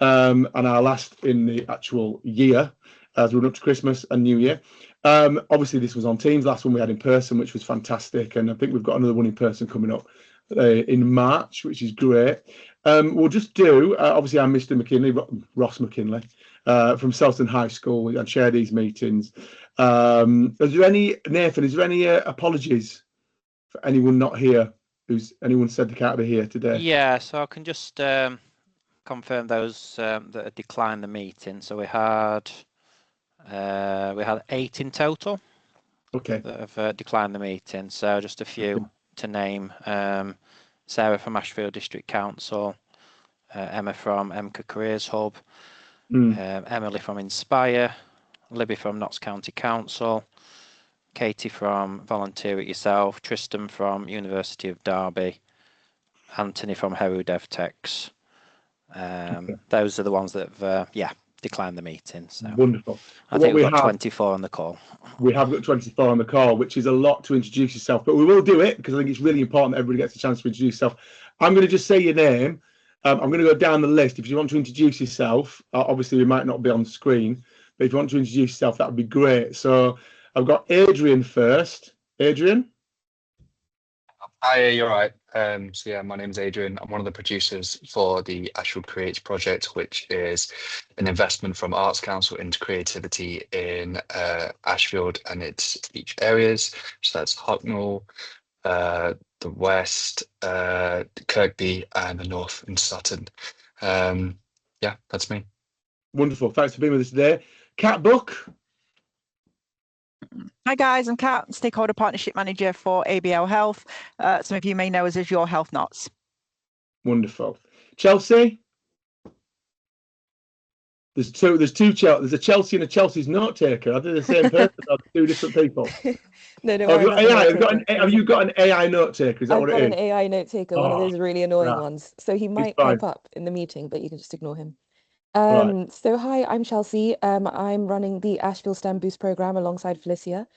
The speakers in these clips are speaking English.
and our last in the actual year as we run up to Christmas and New Year. Obviously, this was on Teams. Last one we had in person, which was fantastic, and I think we've got another one in person coming up in March, which is great. We'll just do, obviously, I'm Mr. McKinley, Ross McKinley, from Selston High School, and chair these meetings. Is there any, Nathan, is there any apologies for anyone not here? Anyone said they can't be here today? Yeah, so I can just confirm those that have declined the meeting. So we had 8 in total. Okay. That have declined the meeting. So just a few to name. Sarah from Ashfield District Council, Emma from MCA Careers Hub, Emily from Inspire, Libby from Notts County Council, Katie from Volunteer It Yourself, Tristan from University of Derby, Anthony from Heru DevTechs. Those are the ones that have, declined the meeting. So wonderful. I think we've got 24 on the call. We have got 24 on the call, which is a lot to introduce yourself, but we will do it because I think it's really important that everybody gets a chance to introduce yourself. I'm going to just say your name. I'm going to go down the list. If you want to introduce yourself, obviously we might not be on screen, but if you want to introduce yourself, that would be great. So I've got Adrian first. Adrian? Hi, you're right. So yeah, my name's Adrian. I'm one of the producers for the Ashfield Creates project, which is an investment from Arts Council into creativity in Ashfield and its each areas. So that's Hucknall, the West, Kirkby, and the North in Sutton. Yeah, that's me. Wonderful. Thanks for being with us today. Kat Buck. Hi guys, I'm Kat, Stakeholder Partnership Manager for ABL Health. Some of you may know us as Your Health Knots. Wonderful. Chelsea? There's two Chelsea. There's a Chelsea and a Chelsea's note taker. Are they the same person or two different people? No, no. Have you got an AI note taker? Is that what it is? I've got an AI note taker, one of those really annoying ones. So he might pipe up in the meeting, but you can just ignore him. So hi, I'm Chelsea. I'm running the Ashfield STEM Boost program alongside Felicia.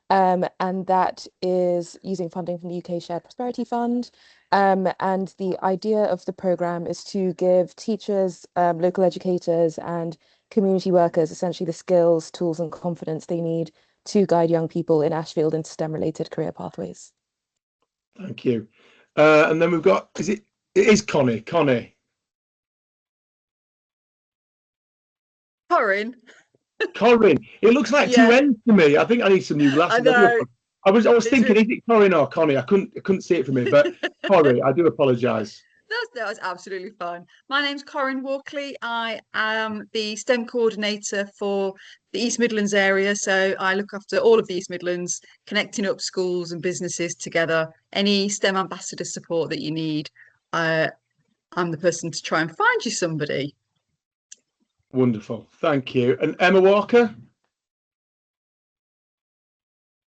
And that is using funding from the UK Shared Prosperity Fund. And the idea of the program is to give teachers, local educators and community workers essentially the skills, tools and confidence they need to guide young people in Ashfield into STEM-related career pathways. Thank you. And then we've got, it is Connie. Corinne. It looks like two N's to me. I think I need some new glasses. I know. I was thinking, is it Corinne or Connie? I couldn't see it for me, but Corrie, I do apologise. That's absolutely fine. My name's Corinne Walkley. I am the STEM coordinator for the East Midlands area. So I look after all of the East Midlands, connecting up schools and businesses together. Any STEM ambassador support that you need, I'm the person to try and find you somebody. Wonderful. Thank you. And Emma Walker?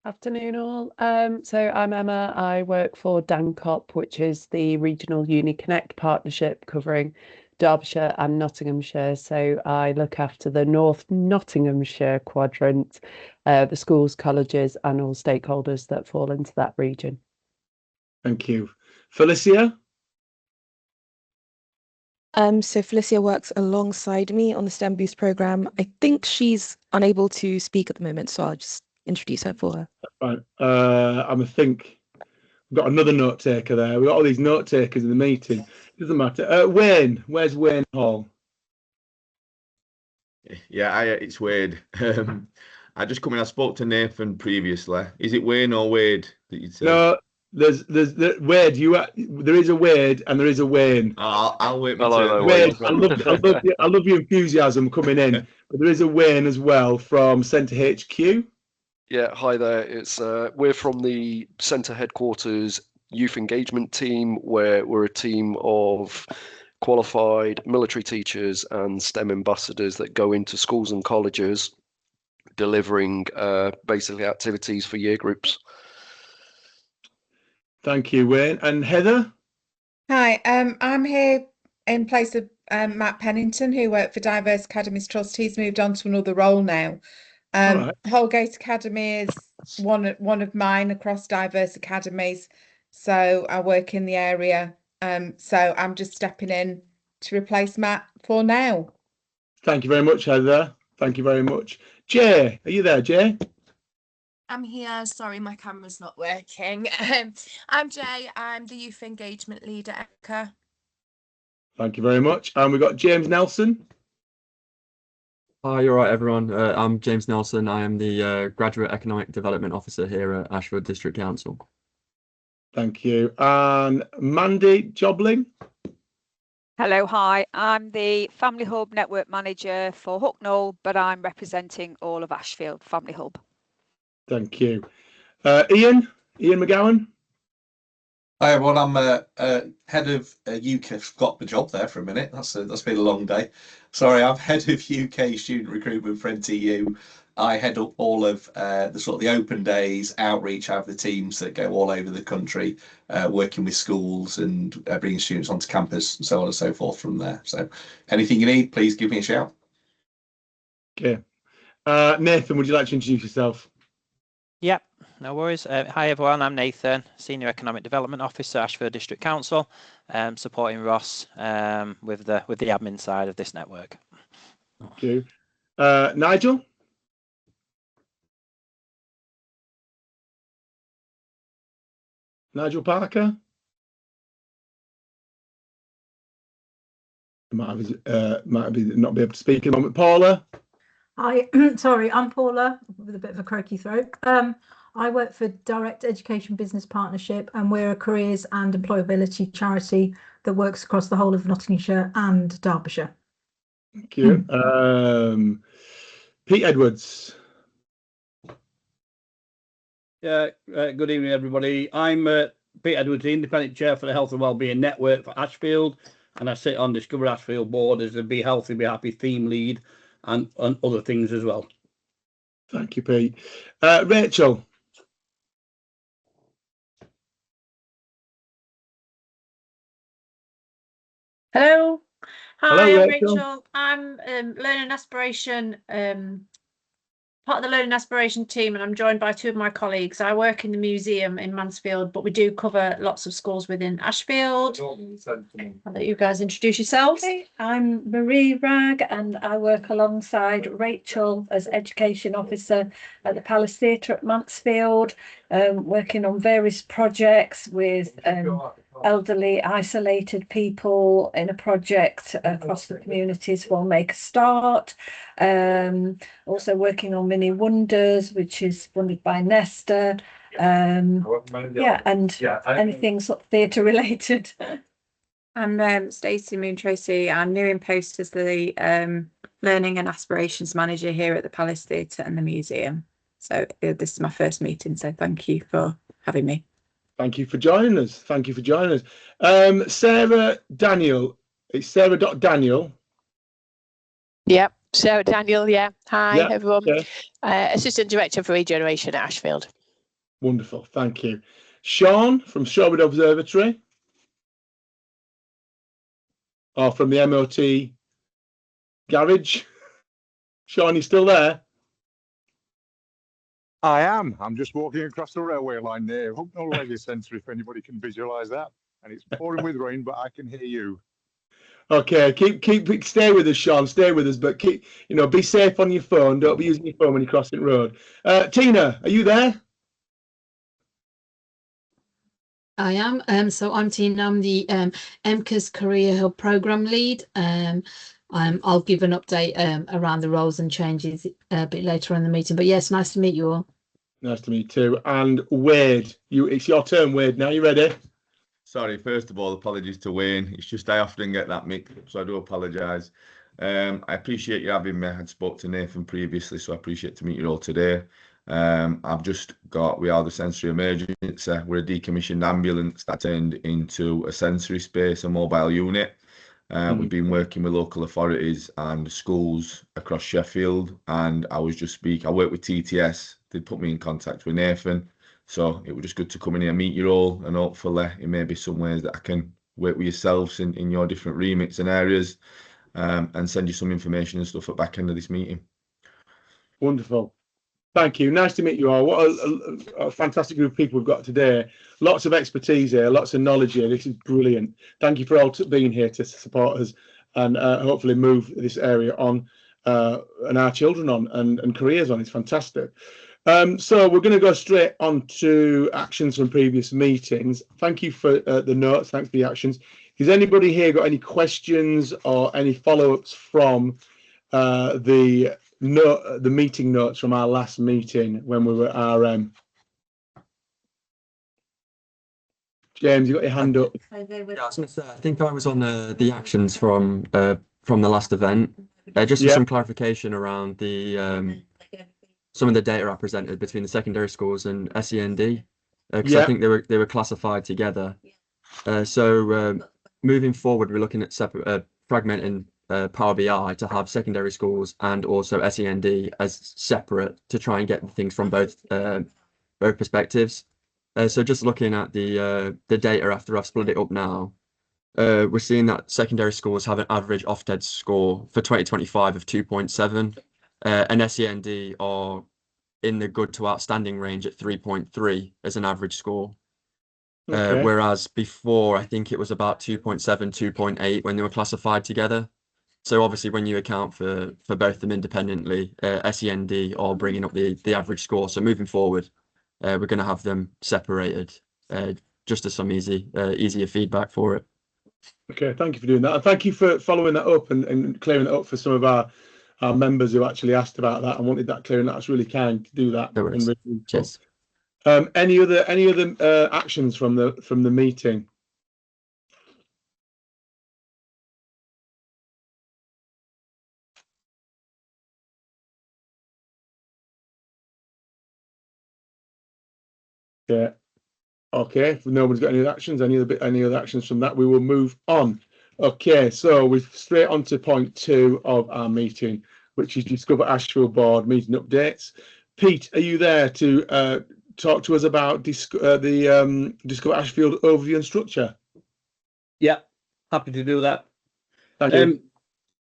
Afternoon all. So I'm Emma. I work for DANCOP, which is the Regional Uni Connect partnership covering Derbyshire and Nottinghamshire. So I look after the North Nottinghamshire quadrant, the schools, colleges and all stakeholders that fall into that region. Thank you. Felicia? So Felicia works alongside me on the STEM Boost program. I think she's unable to speak at the moment, so I'll just introduce her for her. Right. I think we've got another note taker there. We've got all these note takers in the meeting. Doesn't matter. Wayne, where's Wayne Hall? Yeah, it's Wade. I just come in. I spoke to Nathan previously. Is it Wayne or Wade that you'd say? No, there's Wade. There is a Wade and there is a Wayne. I'll wait. Hello, Wade. I love your enthusiasm coming in. But there is a Wayne as well from Centre HQ. Yeah, hi there. We're from the Centre Headquarters Youth Engagement Team, where we're a team of qualified military teachers and STEM ambassadors that go into schools and colleges delivering basically activities for year groups. Thank you, Wayne. And Heather? Hi, I'm here in place of Matt Pennington, who worked for Diverse Academies Trust. He's moved on to another role now. Holgate Academy is one of mine across Diverse Academies, so I work in the area. So I'm just stepping in to replace Matt for now. Thank you very much, Heather. Thank you very much. Jay, are you there, Jay? I'm here. Sorry, my camera's not working. I'm Jay. I'm the Youth Engagement Leader at ECHA. Thank you very much. And we've got James Nelson. Hi, you're right, everyone. I'm James Nelson. I am the Graduate Economic Development Officer here at Ashfield District Council. Thank you. And Mandy Jobling. Hello, hi. I'm the Family Hub Network Manager for Hucknall, but I'm representing all of Ashfield Family Hub. Thank you. Ian McGowan. Hi everyone, I'm head of UK. Forgot the job there for a minute. That's been a long day. Sorry, I'm head of UK student recruitment for NTU. I head up all of the open days, outreach. I have the teams that go all over the country, working with schools and bringing students onto campus and so on and so forth from there. So, anything you need, please give me a shout. Okay. Nathan, would you like to introduce yourself? Yep, no worries. Hi everyone, I'm Nathan, Senior Economic Development Officer, Ashfield District Council, supporting Ross with the admin side of this network. Thank you. Nigel? Nigel Parker? Might have not be able to speak at the moment. Paula? Hi, sorry, I'm Paula with a bit of a croaky throat. I work for Direct Education Business Partnership, and we're a careers and employability charity that works across the whole of Nottinghamshire and Derbyshire. Thank you. Pete Edwards. Good evening, everybody. I'm Pete Edwards, the Independent Chair for the Health and Wellbeing Network for Ashfield, and I sit on Discover Ashfield board as the Be Healthy, Be Happy theme lead and other things as well. Thank you, Pete. Rachel. Hello. Hi, Hello, I'm Rachel. Rachel. I'm Learning Aspiration, part of the Learning Aspiration team, and I'm joined by two of my colleagues. I work in the museum in Mansfield, but we do cover lots of schools within Ashfield. I'll let you guys introduce yourselves. Okay, I'm Marie Ragg, and I work alongside Rachel as Education Officer at the Palace Theatre at Mansfield, working on various projects with elderly isolated people in a project across the communities for Make a Start. Also working on Mini Wonders, which is funded by Nesta. And anything sort of theatre related. I'm Stacey Moon Tracy. I'm new in post as the Learning and Aspirations Manager here at the Palace Theatre and the Museum. So this is my first meeting, so thank you for having me. Thank you for joining us. Thank you for joining us. Sarah Daniel. It's Sarah.Daniel. Yep, Sarah Daniel, yeah. Hi, Yeah, everyone. okay. Assistant Director for Regeneration at Ashfield. Wonderful, thank you. Sean from Sherwood Observatory. Or from the MOT garage. Sean, you still there? I am. I'm just walking across the railway line there. Hucknall Leisure Centre, if anybody can visualise that. And it's pouring with rain, but I can hear you. Okay, stay with us, Sean. Stay with us, but be safe on your phone. Don't be using your phone when you're crossing the road. Tina, are you there? I am. So I'm Tina. I'm the MCA's Career Hub Programme Lead. I'll give an update around the roles and changes a bit later in the meeting. But yes, nice to meet you all. Nice to meet you too. And Wade, it's your turn, Wade. Now you ready? Sorry, first of all, apologies to Wayne. It's just I often get that mixed up, so I do apologise. I appreciate you having me. I had spoke to Nathan previously, so I appreciate to meet you all today. We are the sensory emergency. We're a decommissioned ambulance that turned into a sensory space, a mobile unit. We've been working with local authorities and schools across Sheffield, and I work with TTS. They put me in contact with Nathan, so it was just good to come in here, meet you all, and hopefully it may be some ways that I can work with yourselves in your different remits and areas, and send you some information and stuff at the back end of this meeting. Wonderful. Thank you. Nice to meet you all. What a fantastic group of people we've got today. Lots of expertise here, lots of knowledge here. This is brilliant. Thank you for all being here to support us and hopefully move this area on and our children on and careers on. It's fantastic. So we're going to go straight on to actions from previous meetings. Thank you for the notes. Thanks for the actions. Has anybody here got any questions or any follow-ups from the meeting notes from our last meeting when we were at RM? James, you got your hand up. Yeah, I was going to say, I think I was on the actions from the last event. Just for some clarification around the some of the data I presented between the secondary schools and SEND, because I think they were classified together. So moving forward, we're looking at separate fragmenting Power BI to have secondary schools and also SEND as separate to try and get things from both perspectives. So just looking at the data after I've split it up now, we're seeing that secondary schools have an average Ofsted score for 2025 of 2.7, and SEND are in the good to outstanding range at 3.3 as an average score. Whereas before, I think it was about 2.7, 2.8 when they were classified together. So obviously, when you account for both them independently, SEND are bringing up the average score. So moving forward, we're going to have them separated, just as some easier feedback for it. Okay, thank you for doing that. And thank you for following that up and clearing it up for some of our members who actually asked about that and wanted that clearing. That's really kind to do that. Cheers. Any other actions from the meeting? Yeah. Okay. If no one's got any actions, any other actions from that, we will move on. Okay. So we're straight on to point 2 of our meeting, which is Discover Ashfield Board meeting updates. Pete, are you there to talk to us about the Discover Ashfield overview and structure? Yeah, happy to do that. Thank you.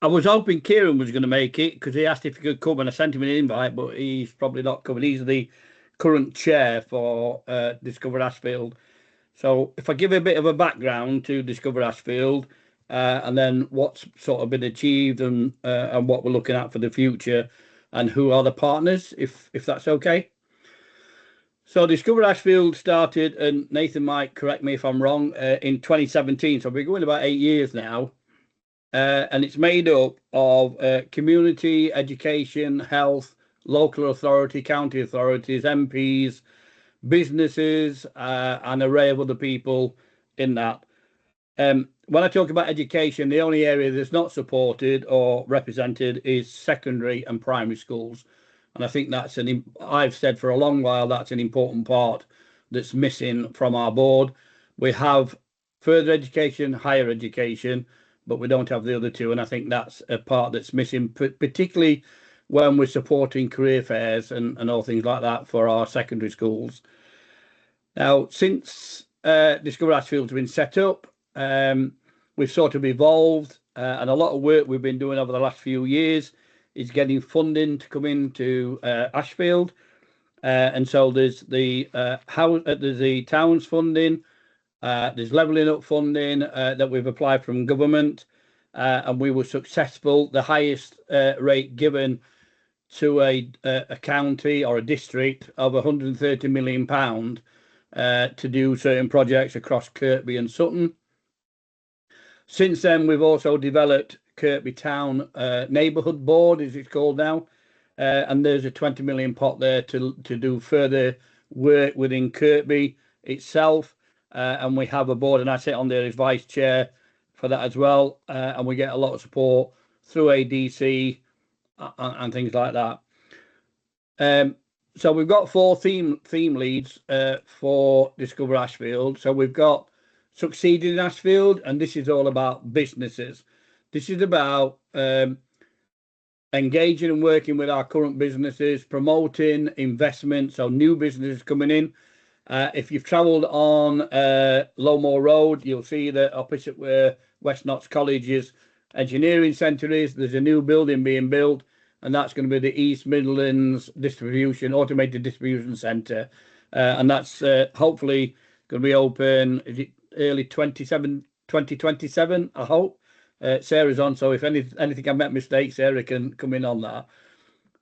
I was hoping Kieran was going to make it because he asked if he could come and I sent him an invite, but he's probably not coming. He's the current chair for Discover Ashfield. So if I give a bit of a background to Discover Ashfield and then what's sort of been achieved and what we're looking at for the future and who are the partners, if that's okay. So Discover Ashfield started, and Nathan might correct me if I'm wrong, in 2017. So we're going about 8 years now. And it's made up of community, education, health, local authority, county authorities, MPs, businesses, an array of other people in that. When I talk about education, the only area that's not supported or represented is secondary and primary schools. And I think that's I've said for a long while, that's an important part that's missing from our board. We have further education, higher education, but we don't have the other two. And I think that's a part that's missing, particularly when we're supporting career fairs and all things like that for our secondary schools. Now, since Discover Ashfield's been set up, we've sort of evolved, and a lot of work we've been doing over the last few years is getting funding to come into Ashfield. And so there's the towns funding, there's levelling up funding that we've applied from government, and we were successful. The highest rate given to a county or a district of £130 million to do certain projects across Kirkby and Sutton. Since then, we've also developed Kirkby Town Neighbourhood Board, as it's called now, and there's a 20 million pot there to do further work within Kirkby itself. And we have a board, and I sit on there as vice chair for that as well. And we get a lot of support through ADC and things like that. So we've got 4 theme leads for Discover Ashfield. So we've got Succeeding in Ashfield, and this is all about businesses. This is about engaging and working with our current businesses, promoting investment, so new businesses coming in. If you've travelled on Lowmore Road, you'll see that opposite where West Notts College's engineering centre is, there's a new building being built, and that's going to be the East Midlands Automated Distribution Centre. And that's hopefully going to be open, is it early 2027, I hope. Sarah's on, so if anything I make mistakes, Sarah can come in on that.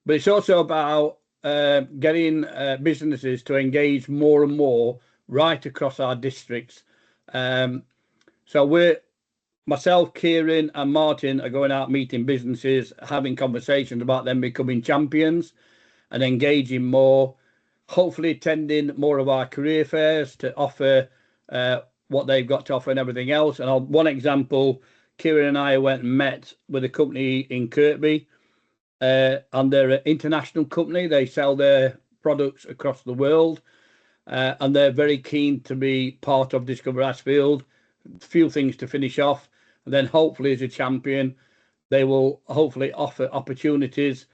But it's also about getting businesses to engage more and more right across our districts. So myself, Kieran and Martin are going out meeting businesses, having conversations about them becoming champions and engaging more, hopefully attending more of our career fairs to offer what they've got to offer and everything else. And one example, Kieran and I went and met with a company in Kirkby, and they're an international company. They sell their products across the world, and they're very keen to be part of Discover Ashfield. A few things to finish off, and then hopefully as a champion, they will hopefully offer opportunities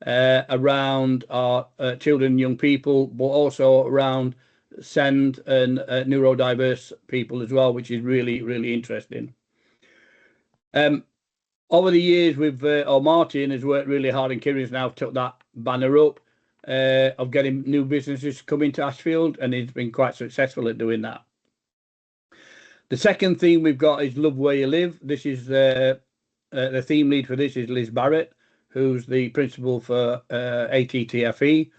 around our children and young people, but also around SEND and neurodiverse people as well, which is really, really interesting. Over the years, Martin has worked really hard, and Kieran's now took that banner up of getting new businesses coming to Ashfield, and he's been quite successful at doing that. The second theme we've got is Love Where You Live. This is the theme lead for this is Liz Barrett, who's the principal for ATTFE.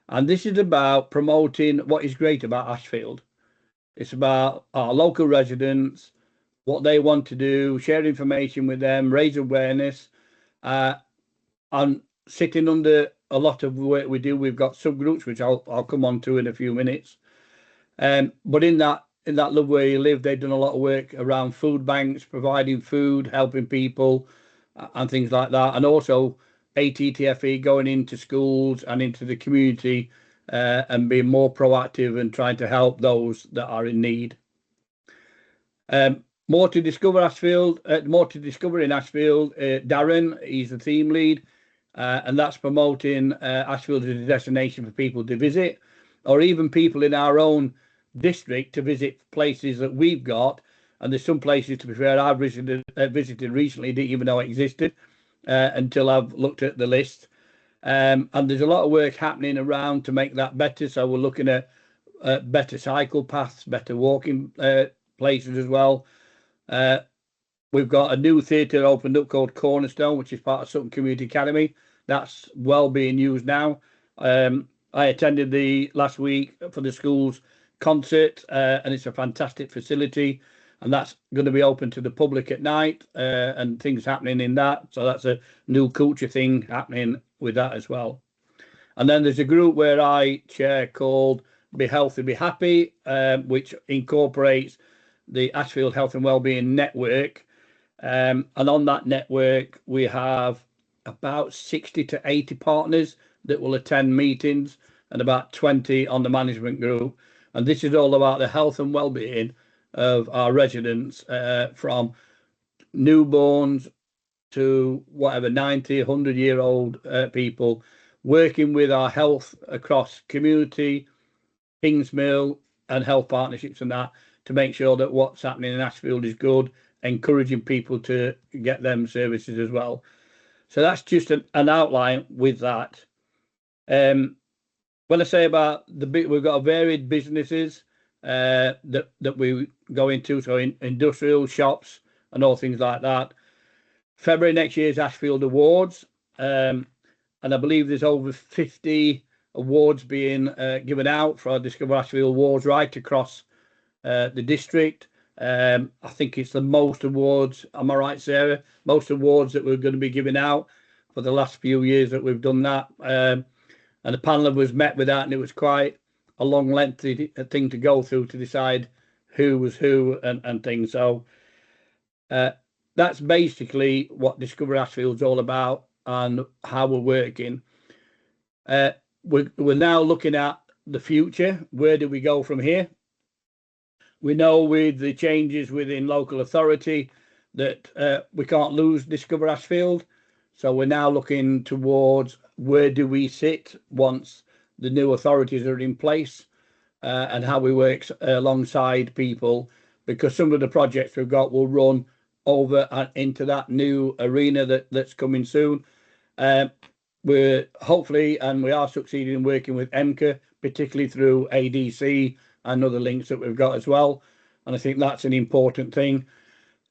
And this is about promoting what is great about Ashfield. It's about our local residents, what they want to do, share information with them, raise awareness, and sitting under a lot of work we do. We've got subgroups, which I'll come on to in a few minutes. But in that Love Where You Live, they've done a lot of work around food banks, providing food, helping people, and things like that. And also ATTFE going into schools and into the community and being more proactive and trying to help those that are in need. More to discover in Ashfield. Darren, he's the theme lead, and that's promoting Ashfield as a destination for people to visit, or even people in our own district to visit places that we've got. And there's some places, to be fair, I've visited recently, didn't even know existed until I've looked at the list. And there's a lot of work happening around to make that better. So we're looking at better cycle paths, better walking places as well. We've got a new theatre opened up called Cornerstone, which is part of Sutton Community Academy. That's well being used now. I attended last week for the school's concert, and it's a fantastic facility, and that's going to be open to the public at night, and things happening in that. So that's a new culture thing happening with that as well. And then there's a group where I chair called Be Healthy, Be Happy, which incorporates the Ashfield Health and Wellbeing Network. And on that network, we have about 60 to 80 partners that will attend meetings, and about 20 on the management group. And this is all about the health and well-being of our residents, from newborns to whatever, 90, 100-year-old people, working with our health across community, Kingsmill and health partnerships and that, to make sure that what's happening in Ashfield is good, encouraging people to get them services as well. So that's just an outline with that. When I say about we've got varied businesses that we go into, so industrial shops and all things like that. February next year is Ashfield Awards, and I believe there's over 50 awards being given out for our Discover Ashfield Awards right across the district. I think it's the most awards, am I right, Sarah? Most awards that we're going to be giving out for the last few years that we've done that. And the panel was met with that, and it was quite a long, lengthy thing to go through to decide who was who and things. So that's basically what Discover Ashfield's all about and how we're working. We're now looking at the future. Where do we go from here? We know with the changes within local authority that we can't lose Discover Ashfield. So we're now looking towards where do we sit once the new authorities are in place, and how we work alongside people, because some of the projects we've got will run over and into that new arena that's coming soon. we're hopefully, and we are succeeding in working with EMCA, particularly through ADC and other links that we've got as well. And I think that's an important thing.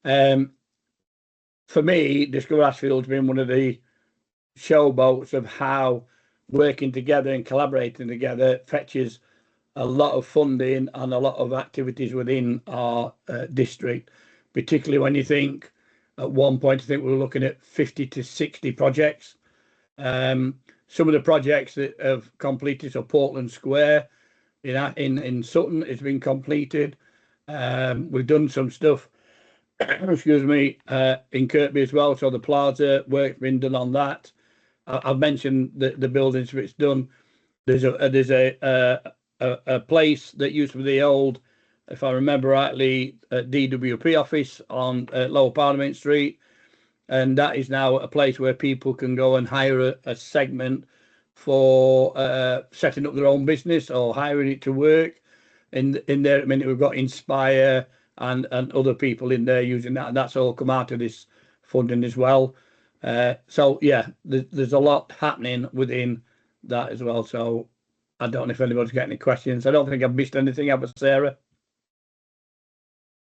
For me, Discover Ashfield's been one of the showboats of how working together and collaborating together fetches a lot of funding and a lot of activities within our district, particularly when you think at one point, I think we were looking at 50 to 60 projects. Some of the projects that have completed, so Portland Square in Sutton has been completed. We've done some stuff, excuse me, in Kirkby as well. So the plaza work's been done on that. I've mentioned the buildings which done. There's a place that used to be the old, if I remember rightly, DWP office on Lower Parliament Street. And that is now a place where people can go and hire a segment for setting up their own business or hiring it to work. In there, at the minute, we've got Inspire and other people in there using that. And that's all come out of this funding as well. So, yeah, there's a lot happening within that as well. So I don't know if anybody's got any questions. I don't think I've missed anything, have I, Sarah?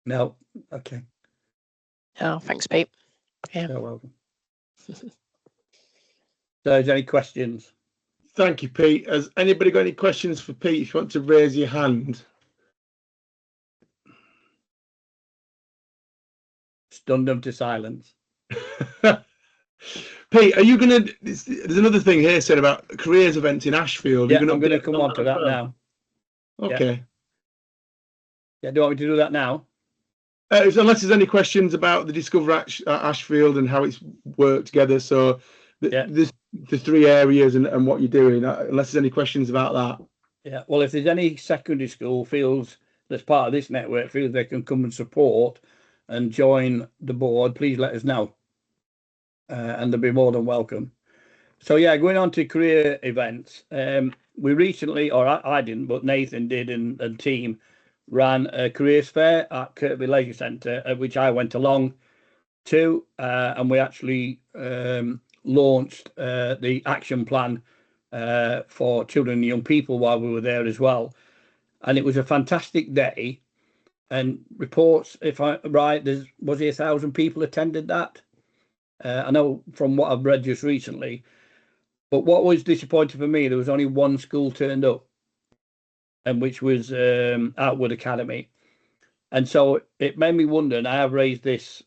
No? Okay. Oh, thanks, Pete. Yeah. You're welcome. So, is there any questions? Thank you, Pete. Has anybody got any questions for Pete? If you want to raise your hand. Stunned them to silence. Pete, are you going to? There's another thing here said about careers events in Ashfield. Yeah, I'm going to come on to that now. Okay. Yeah, do you want me to do that now? Unless there's any questions about the Discover Ashfield and how it's worked together. So there's the three areas and what you're doing. Unless there's any questions about that. Yeah. Well, if there's any secondary school feels that's part of this network feels they can come and support and join the board, please let us know. And they'll be more than welcome. So yeah, going on to career events. We recently, or I didn't, but Nathan did and team ran a careers fair at Kirkby Leisure Centre, which I went along to, and we actually launched the action plan for children and young people while we were there as well. And it was a fantastic day. And reports, if I'm right, was there 1,000 people attended that? I know from what I've read just recently. But what was disappointing for me, there was only one school turned up, and which was Outwood Academy. And so it made me wonder, and I have raised this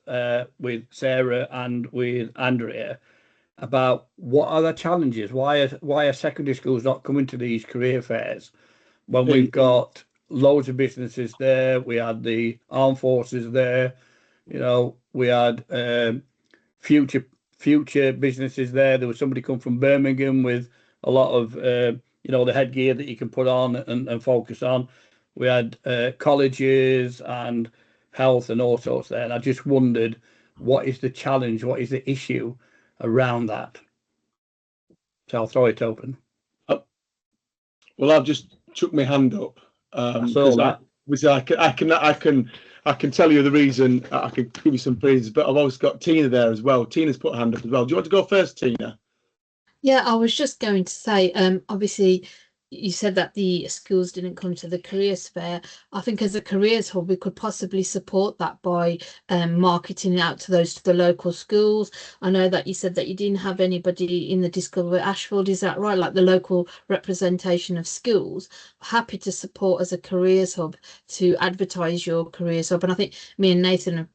with Sarah and with Andrea, about what are the challenges? Why are secondary schools not coming to these career fairs when we've got loads of businesses there? We had the armed forces there, we had future businesses there. There was somebody come from Birmingham with a lot of the headgear that you can put on and focus on. We had colleges and health and all sorts there. And I just wondered, what is the challenge? What is the issue around that? So I'll throw it open. Well, I've just chucked my hand up. I saw that. I can tell you the reason. I can give you some reasons, but I've always got Tina there as well. Tina's put her hand up as well. Do you want to go first, Tina? Yeah, I was just going to say, obviously, you said that the schools didn't come to the careers fair. I think as a careers hub, we could possibly support that by marketing out to the local schools. I know that you said that you didn't have anybody in the Discover Ashfield. Is that right? Like the local representation of schools. Happy to support as a careers hub to advertise your careers hub. And I think me and Nathan have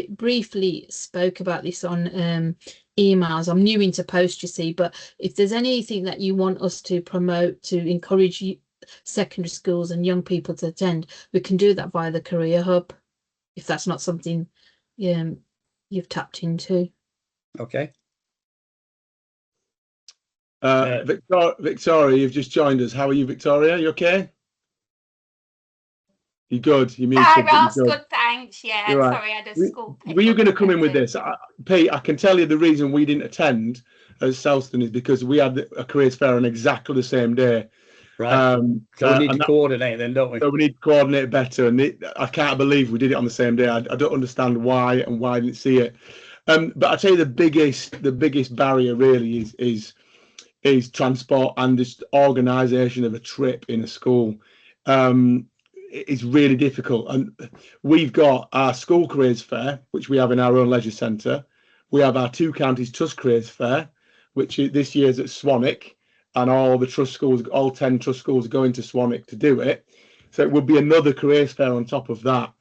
briefly spoke about this on emails. I'm new into post, you see, but if there's anything that you want us to promote to encourage secondary schools and young people to attend, we can do that via the career hub, if that's not something you've tapped into. Okay. Victoria, you've just joined us. How are you, Victoria? You okay? You're good. You're muted. Hi, Ross. Good, thanks. Yeah, right. Sorry, I had a school. Were you going to come in with this? Pete, I can tell you the reason we didn't attend as Southston is because we had a careers fair on exactly the same day. Right. So we need to coordinate then, don't we? So we need to coordinate better. And I can't believe we did it on the same day. I don't understand why and why I didn't see it. But I tell you, the biggest barrier really is is transport and this organisation of a trip in a school. It's really difficult. And we've got our school careers fair, which we have in our own leisure centre. We have our 2 counties trust careers fair, which this year's at Swanwick, and all the trust schools, all 10 trust schools are going to Swanwick to do it. So it would be another careers fair on top of that.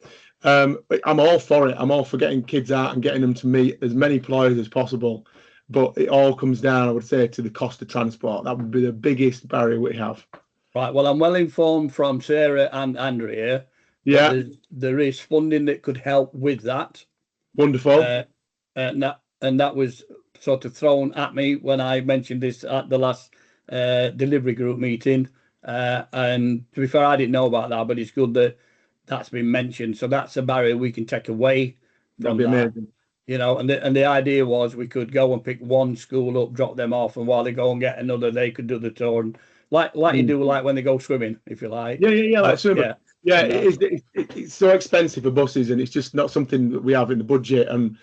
I'm all for it. I'm all for getting kids out and getting them to meet as many employers as possible. But it all comes down, I would say, to the cost of transport. That would be the biggest barrier we have. Right. Well, I'm well informed from Sarah and Andrea. Yeah. There is funding that could help with that. Wonderful. And that was sort of thrown at me when I mentioned this at the last delivery group meeting. And to be fair, I didn't know about that, but it's good that that's been mentioned. So that's a barrier we can take away from That'd be that. amazing. You know, and the idea was we could go and pick one school up, drop them off, and while they go and get another, they could do the tour, and like you do, like when they go swimming, if you like. Yeah, like swimming. Yeah, and it's so expensive for buses, and it's just not something that we have in the budget. And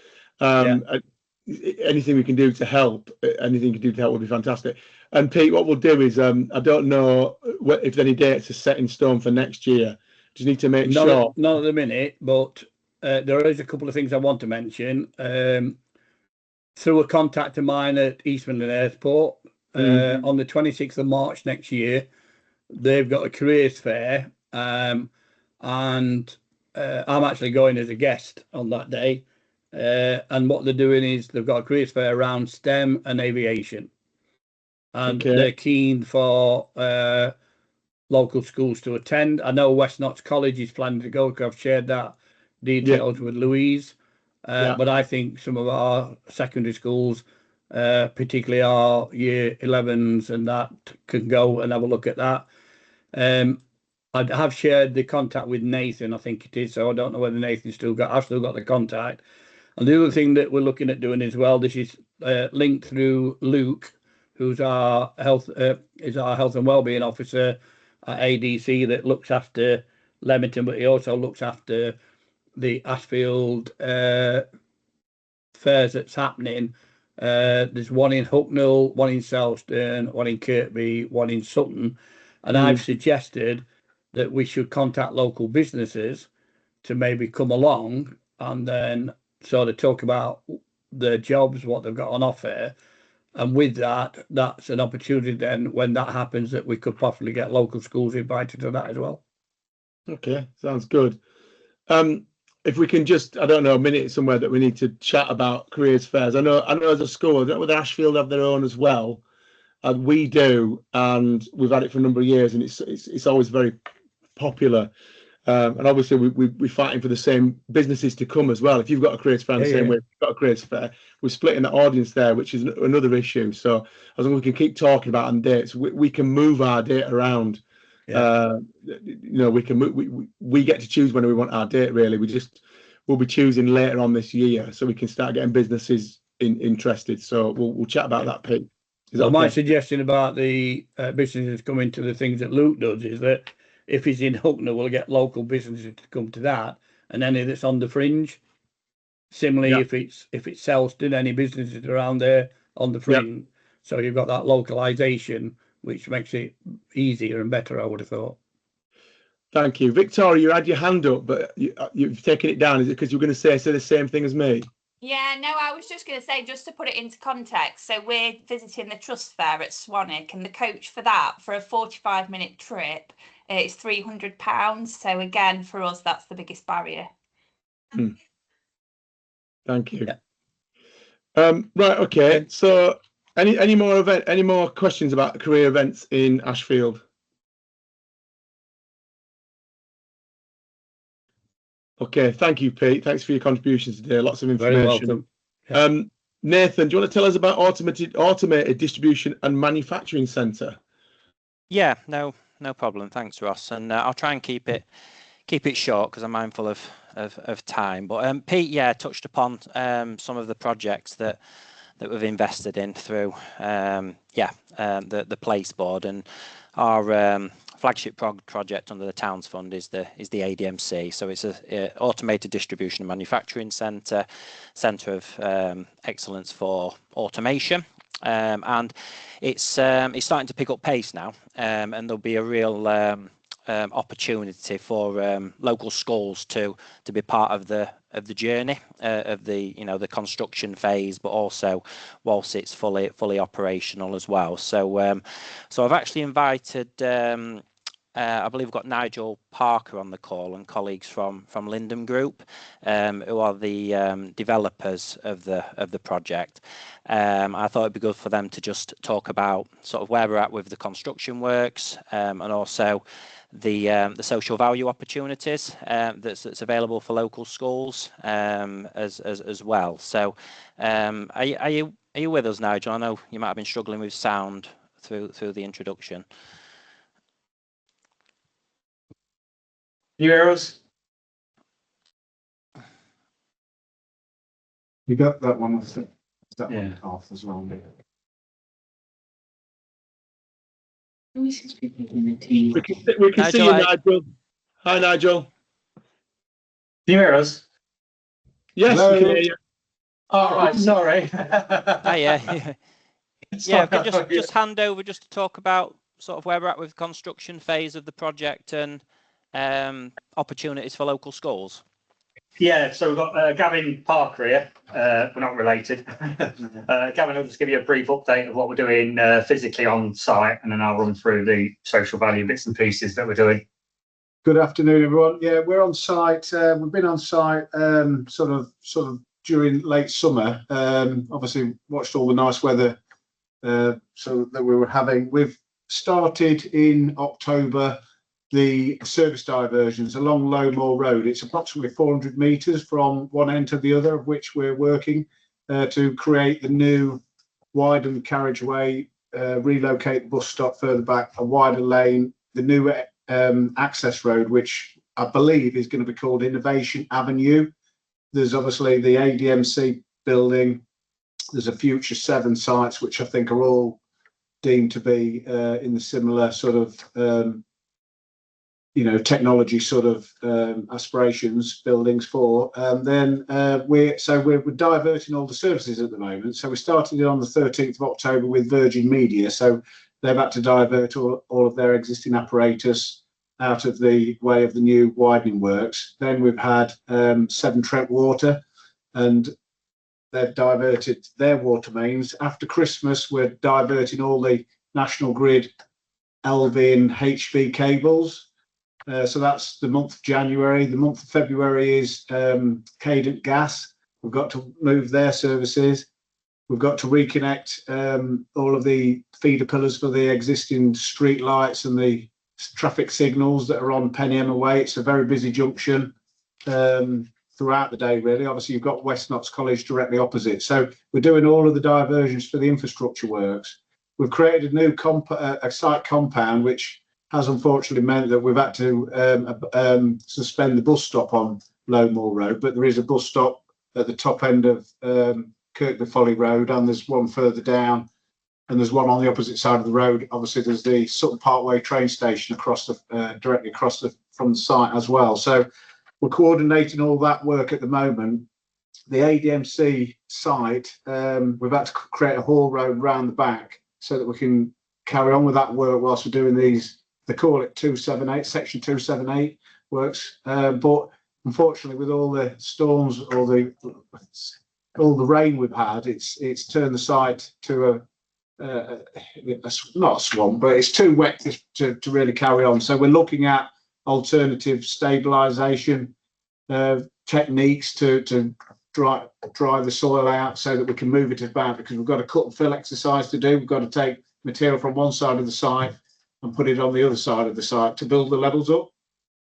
anything we can do to help, would be fantastic. And Pete, what we'll do is, I don't know if any dates are set in stone for next year. Just need to make sure. Not at the minute, but there is a couple of things I want to mention. Through a contact of mine at East Midland Airport, on the 26th of March next year, they've got a careers fair, and I'm actually going as a guest on that day. And what they're doing is they've got a careers fair around STEM and aviation, and they're keen for local schools to attend. I know West Notts College is planning to go, because I've shared that details with Louise. But I think some of our secondary schools, particularly our year 11s and that, can go and have a look at that. I have shared the contact with Nathan, I think it is, so I don't know whether Nathan's I've still got the contact. And the other thing that we're looking at doing as well, this is linked through Luke, who's our health and wellbeing officer at ADC, that looks after Leamington, but he also looks after the Ashfield fairs that's happening. There's one in Hucknall, one in Selsdon, one in Kirkby, one in Sutton, and I've suggested that we should contact local businesses to maybe come along and then sort of talk about their jobs, what they've got on offer. And with that, that's an opportunity then, when that happens, that we could possibly get local schools invited to that as well. Okay, sounds good. If we can just, I don't know, a minute somewhere that we need to chat about careers fairs. I know as a school, I don't know whether Ashfield have their own as well. We do, and we've had it for a number of years, and it's always very popular. And obviously we're fighting for the same businesses to come as well. If you've got a careers fair in the same way we've got a careers fair, we're splitting the audience there, which is another issue. So as long as we can keep talking about on dates, we can move our date around. We can we get to choose when we want our date, really. We'll be choosing later on this year, so we can start getting businesses interested. So we'll chat about that, Pete. My suggestion about the businesses coming to the things that Luke does is that if he's in Hucknall, we'll get local businesses to come to that, and any that's on the fringe. Similarly, if it's Selsdon, any businesses around there on the fringe. So you've got that localization, which makes it easier and better, I would have thought. Thank you. Victoria, you had your hand up, but you've taken it down. Is it because you're going to say the same thing as me? Yeah, no, I was just going to say, just to put it into context, so we're visiting the Trust Fair at Swanwick, and the coach for that, for a 45-minute trip, it's £300. So again, for us, that's the biggest barrier. Thank you. Right, okay. So any more questions about career events in Ashfield? Okay, thank you, Pete. Thanks for your contributions today. Lots of information. Very welcome. Nathan, do you want to tell us about automated distribution and manufacturing centre? Yeah, no problem. Thanks, Ross. And I'll try and keep it short, because I'm mindful of time. But Pete, touched upon some of the projects that we've invested in through the Place Board, and our flagship project under the Towns Fund is the ADMC. So it's a automated distribution and manufacturing centre of excellence for automation. and it's starting to pick up pace now, and there'll be a real opportunity for local schools to be part of the journey of the the construction phase, but also whilst it's fully operational as well. So so I've actually invited I believe we've got Nigel Parker on the call and colleagues from Lindham Group, who are the developers of the project. I thought it'd be good for them to just talk about sort of where we're at with the construction works, and also the social value opportunities that's available for local schools as well. So are you with us, Nigel? I know you might have been struggling with sound through the introduction. You hear us? You got that one off. That one off as well. We can see Nigel, you, Nigel. Hi, Nigel. Can you hear us? Yes, Hello? we can hear you. All right, sorry. Yeah. Yeah, I could just hand over just to talk about sort of where we're at with the construction phase of the project and opportunities for local schools. Yeah, so we've got Gavin Parker here. We're not related. Gavin will just give you a brief update of what we're doing physically on site, and then I'll run through the social value bits and pieces that we're doing. Good afternoon, everyone. Yeah, we're on site. We've been on site sort of during late summer. Obviously, watched all the nice weather so that we were having. We've started in October the service diversions along Lowmore Road. It's approximately 400 metres from one end to the other, of which we're working to create the new widened carriageway, relocate the bus stop further back, a wider lane, the new access road, which I believe is going to be called Innovation Avenue. There's obviously the ADMC building. There's a future 7 sites, which I think are all deemed to be in the similar sort of technology sort of aspirations buildings for. Then we're diverting all the services at the moment. So we started it on the 13th of October with Virgin Media. So they've had to divert all of their existing apparatus out of the way of the new widening works. Then we've had Severn Trent Water, and they've diverted their water mains. After Christmas, we're diverting all the National Grid LV and HV cables. So that's the month of January. The month of February is Cadent Gas. We've got to move their services. We've got to reconnect all of the feeder pillars for the existing street lights and the traffic signals that are on Penny Emma Way. It's a very busy junction throughout the day, really. Obviously, you've got West Notts College directly opposite. So we're doing all of the diversions for the infrastructure works. We've created a new a site compound, which has unfortunately meant that we've had to suspend the bus stop on Lowmore Road, but there is a bus stop at the top end of Kirkby Folly Road, and there's one further down, and there's one on the opposite side of the road. Obviously, there's the Sutton Parkway train station across directly across from the site as well. So we're coordinating all that work at the moment. The ADMC site, we've had to create a haul road round the back so that we can carry on with that work whilst we're doing these. They call it 278, section 278 works, but unfortunately, with all the storms, all the rain we've had, it's turned the site to not a swamp, but it's too wet to really carry on. So we're looking at alternative stabilisation techniques to dry the soil out so that we can move it about, because we've got a cut and fill exercise to do. We've got to take material from one side of the site and put it on the other side of the site to build the levels up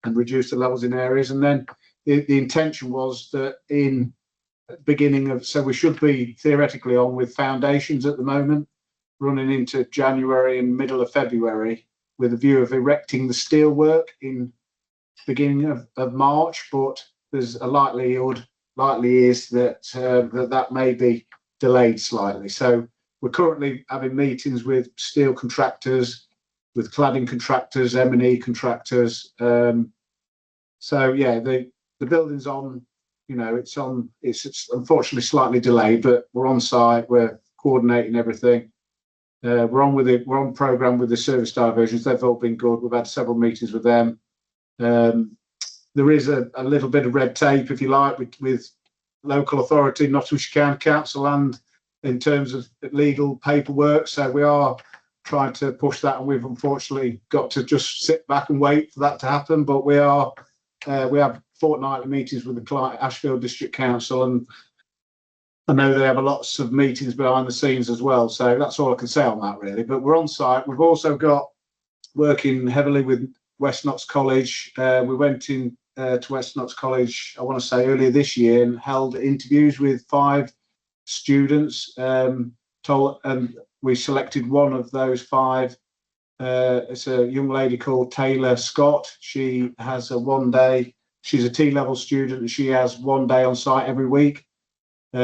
and reduce the levels in areas. And then the intention was that in beginning of, so we should be theoretically on with foundations at the moment, running into January and middle of February, with a view of erecting the steel work in beginning of March. But there's a likely is that may be delayed slightly. So we're currently having meetings with steel contractors, with cladding contractors, M&E contractors. So yeah, the building's on, it's unfortunately slightly delayed, but we're on site. We're coordinating everything. We're on programme with the service diversions. They've all been good. We've had several meetings with them. There is a little bit of red tape, if you like, with local authority, Nottinghamshire County Council, and in terms of legal paperwork. So we are trying to push that, and we've unfortunately got to just sit back and wait for that to happen. But we have fortnightly meetings with the Ashfield District Council, and I know they have lots of meetings behind the scenes as well. So that's all I can say on that, really. But we're on site. We've also got working heavily with West Notts College. We went in to West Notts College, I want to say earlier this year, and held interviews with 5 students. And we selected one of those 5. It's a young lady called Taylor Scott. She has a 1-day. She's a T-level student, and she has 1 day on site every week.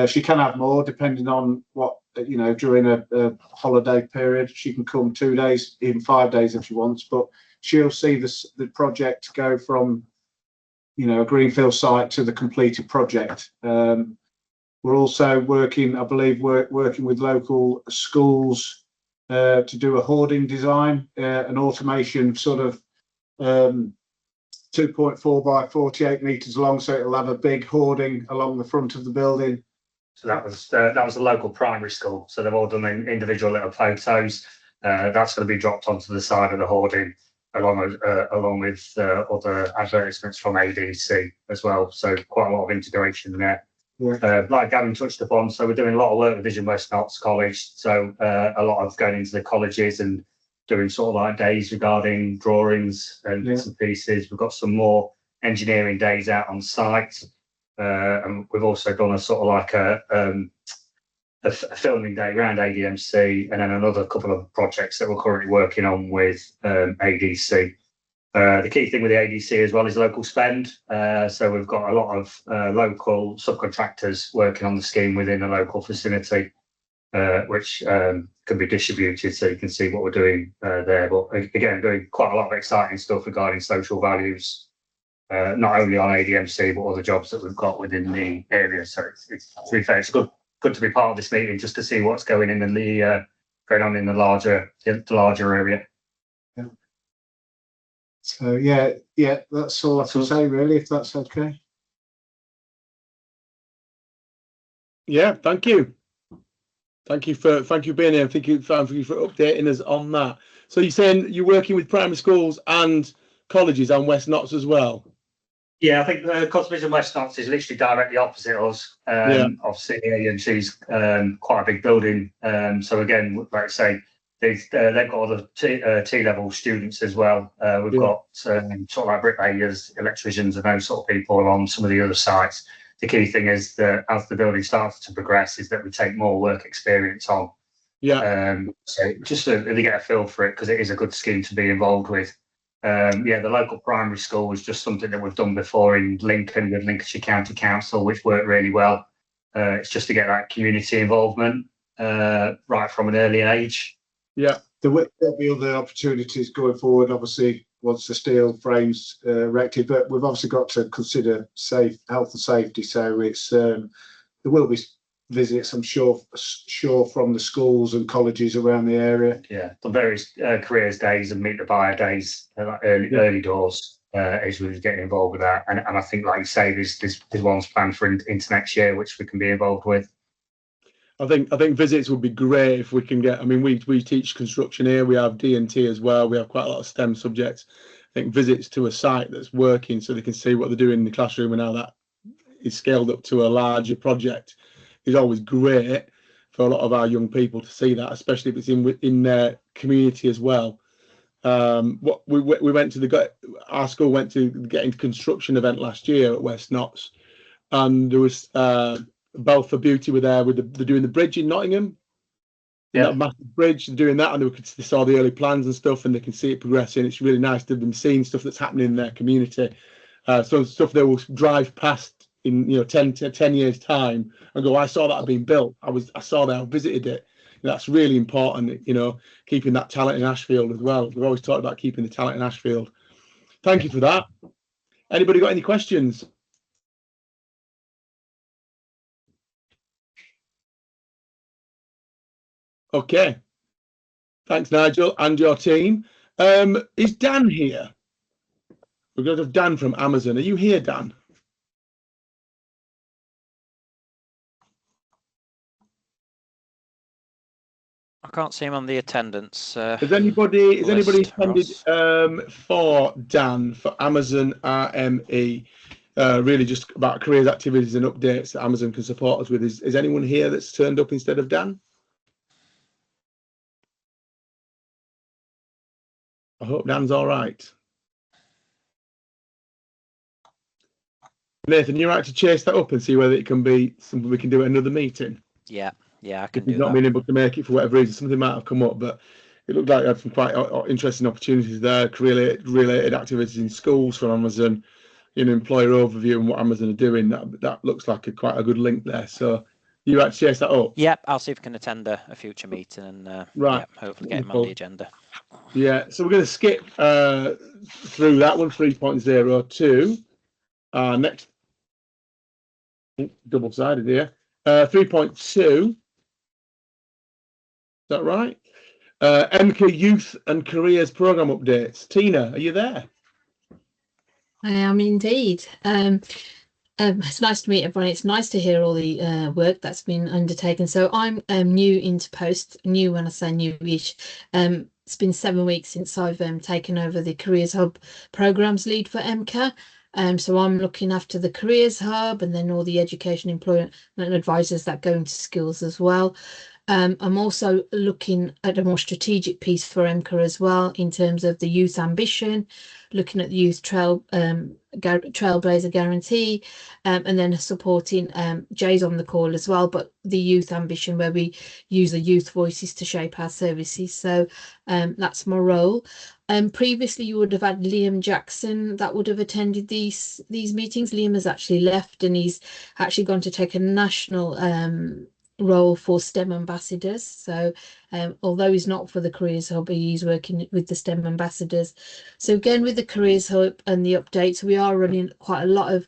She can have more depending on what, during a holiday period. She can come 2 days, even 5 days if she wants, but she'll see the project go from, a greenfield site to the completed project. We're also working, I believe, working with local schools to do a hoarding design, an automation sort of 2.4 by 48 metres long, so it'll have a big hoarding along the front of the building. So that was a local primary school. So they've all done individual little photos. That's going to be dropped onto the side of the hoarding, along with other advertisements from ADC as well. So quite a lot of integration there. Yeah. Like Gavin touched upon, so we're doing a lot of work with Vision West Notts College. So a lot of going into the colleges and doing sort of like days regarding drawings and bits and pieces. We've got some more engineering days out on site. And we've also done a sort of like a filming day around ADMC, and then another couple of projects that we're currently working on with ADC. The key thing with the ADC as well is local spend. So we've got a lot of local subcontractors working on the scheme within a local facility, which can be distributed, so you can see what we're doing there. But again, doing quite a lot of exciting stuff regarding social values. Not only on ADMC, but other jobs that we've got within the area. So it's to be fair, it's good to be part of this meeting just to see what's going on in the larger area. Yeah. So yeah, that's all I can say really, if that's okay. Yeah, thank you. Thank you for being here. Thank you for updating us on that. So you're saying you're working with primary schools and colleges and West Notts as well? Yeah, I think because Vision West Notts is literally directly opposite us, obviously, and she's quite a big building. So again, like I say, they've got other T-level students as well. We've got sort of like bricklayers, electricians, and those sort of people on some of the other sites. The key thing is that as the building starts to progress, is that we take more work experience on. Yeah. So just to really get a feel for it, because it is a good scheme to be involved with. The local primary school was just something that we've done before in Lincoln with Lincolnshire County Council, which worked really well. It's just to get that community involvement right from an early age. Yeah, there'll be other opportunities going forward, obviously, once the steel frame's erected, but we've obviously got to consider health and safety. So it's there will be visits, I'm sure from the schools and colleges around the area. Yeah, the various careers days and meet the buyer days, like early doors, as we was getting involved with that. And I think, like you say, there's one's planned for into next year, which we can be involved with. I think visits would be great if we can get. I mean, we teach construction here. We have D&T as well. We have quite a lot of STEM subjects. I think visits to a site that's working, so they can see what they're doing in the classroom, and how that is scaled up to a larger project, is always great for a lot of our young people to see that, especially if it's in their community as well. What we went to our school went to the Getting Construction event last year at West Notts, and there was Balfour Beauty were there they're doing the bridge in Nottingham. Yeah, that massive bridge, they're doing that, and they saw the early plans and stuff, and they can see it progressing. It's really nice to have them seeing stuff that's happening in their community. So stuff they will drive past in 10 years time and go, I saw that being built. I saw that, I visited it. That's really important, keeping that talent in Ashfield as well. We've always talked about keeping the talent in Ashfield. Thank you for that. Anybody got any questions? Okay. Thanks, Nigel, and your team. Is Dan here? We're going to have Dan from Amazon. Are you here, Dan? I can't see him on the attendance. Has anybody attended Ross? for Dan for Amazon RME? Really just about careers, activities and updates that Amazon can support us with. Is anyone here that's turned up instead of Dan? I hope Dan's all right. Nathan, you're right to chase that up and see whether it can be something we can do at another meeting. Yeah, I can if do he's not that. been able to make it for whatever reason, something might have come up, but it looked like you had some quite interesting opportunities there, career-related activities in schools from Amazon, employer overview and what Amazon are doing. That looks like quite a good link there. So you had to chase that up? Yep, I'll see if I can attend a future meeting and right. Hopefully get him on the agenda. Yeah, so we're going to skip through that one, 3.02. Next, double-sided here. 3.2. Is that right? MK Youth and Careers Programme updates. Tina, are you there? I am indeed. It's nice to meet everyone. It's nice to hear all the work that's been undertaken. So I'm new into post. New when I say new-ish. It's been 7 weeks since I've taken over the Careers Hub programs lead for MCA. So I'm looking after the Careers Hub and then all the education, employment advisors that go into schools as well. I'm also looking at a more strategic piece for MCA as well in terms of the youth ambition, looking at the youth trailblazer guarantee, and then supporting Jay's on the call as well, but the youth ambition where we use the youth voices to shape our services. So that's my role. Previously you would have had Liam Jackson that would have attended these meetings. Liam has actually left and he's actually gone to take a national role for STEM ambassadors. So although he's not for the Careers Hub, he's working with the STEM ambassadors. So again, with the Careers Hub and the updates, we are running quite a lot of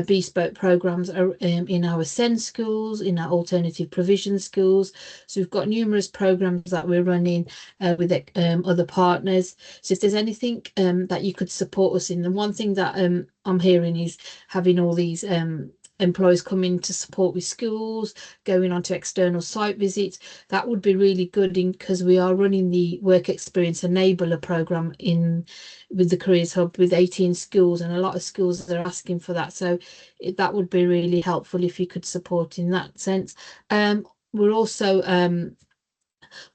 bespoke programs in our SEND schools, in our alternative provision schools. So we've got numerous programs that we're running with other partners. So if there's anything that you could support us in, the one thing that I'm hearing is having all these employees come in to support with schools, going on to external site visits. That would be really good because we are running the work experience enabler program with the Careers Hub with 18 schools, and a lot of schools are asking for that. So that would be really helpful if you could support in that sense. We're also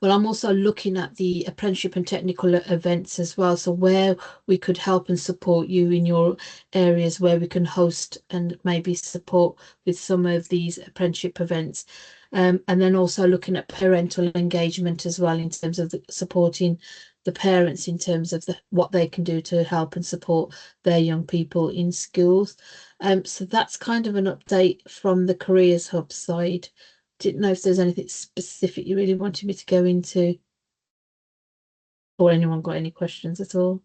I'm also looking at the apprenticeship and technical events as well. So where we could help and support you in your areas where we can host and maybe support with some of these apprenticeship events. And then also looking at parental engagement as well in terms of supporting the parents in terms of what they can do to help and support their young people in schools. So that's kind of an update from the Careers Hub side. Didn't know if there's anything specific you really wanted me to go into, or anyone got any questions at all.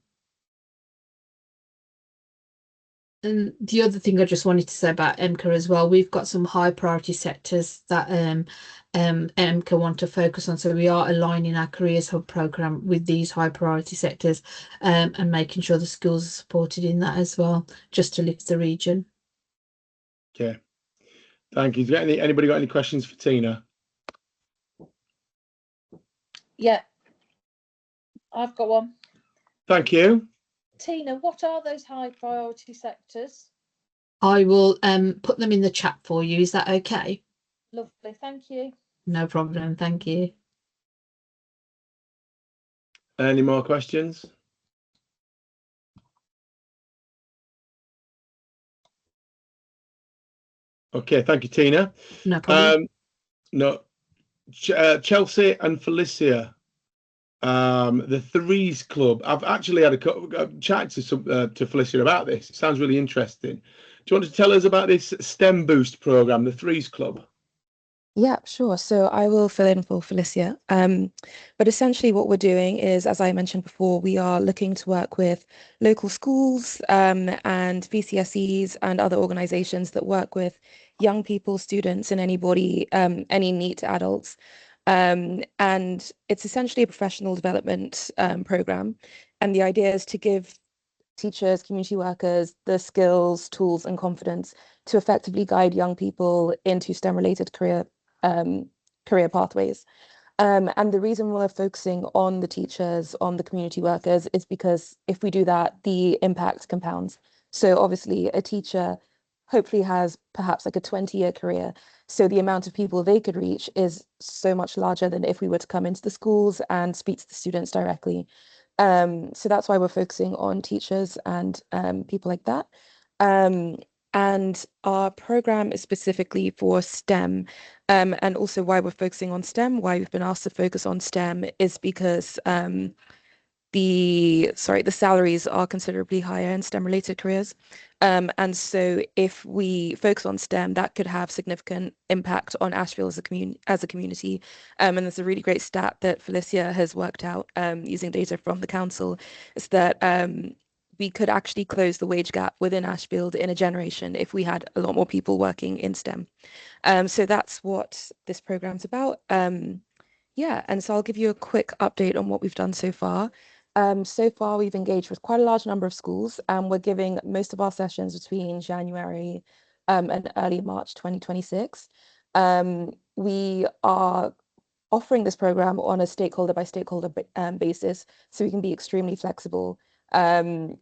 And the other thing I just wanted to say about MCA as well, we've got some high priority sectors that MCA want to focus on. So we are aligning our Careers Hub programme with these high priority sectors and making sure the schools are supported in that as well, just to lift the region. Okay. Thank you. Anybody got any questions for Tina? Yeah, I've got one. Thank you. Tina, what are those high priority sectors? I will put them in the chat for you. Is that okay? Lovely, thank you. No problem, thank you. Any more questions? Okay, thank you, Tina. No problem. Chelsea and Felicia, the Threes Club. I've actually had a chat to Felicia about this. It sounds really interesting. Do you want to tell us about this STEM Boost program, the Threes Club? Yeah, sure. So I will fill in for Felicia. But essentially what we're doing is, as I mentioned before, we are looking to work with local schools and VCSEs and other organizations that work with young people, students, and anybody, any NEET adults, And it's essentially a professional development program. And the idea is to give teachers, community workers, the skills, tools, and confidence to effectively guide young people into STEM-related career pathways. And the reason we're focusing on the teachers, on the community workers, is because if we do that, the impact compounds. So obviously a teacher hopefully has perhaps like a 20-year career. So the amount of people they could reach is so much larger than if we were to come into the schools and speak to the students directly. So that's why we're focusing on teachers and people like that. And our program is specifically for STEM. And also why we're focusing on STEM, why we've been asked to focus on STEM is because the salaries are considerably higher in STEM related careers. And so if we focus on STEM, that could have significant impact on Ashfield as a community. And there's a really great stat that Felicia has worked out using data from the council, is that we could actually close the wage gap within Ashfield in a generation if we had a lot more people working in STEM. So that's what this program's about. Yeah, and so I'll give you a quick update on what we've done so far. So far, we've engaged with quite a large number of schools, and we're giving most of our sessions between January and early March 2026. We are offering this program on a stakeholder by stakeholder basis, so we can be extremely flexible.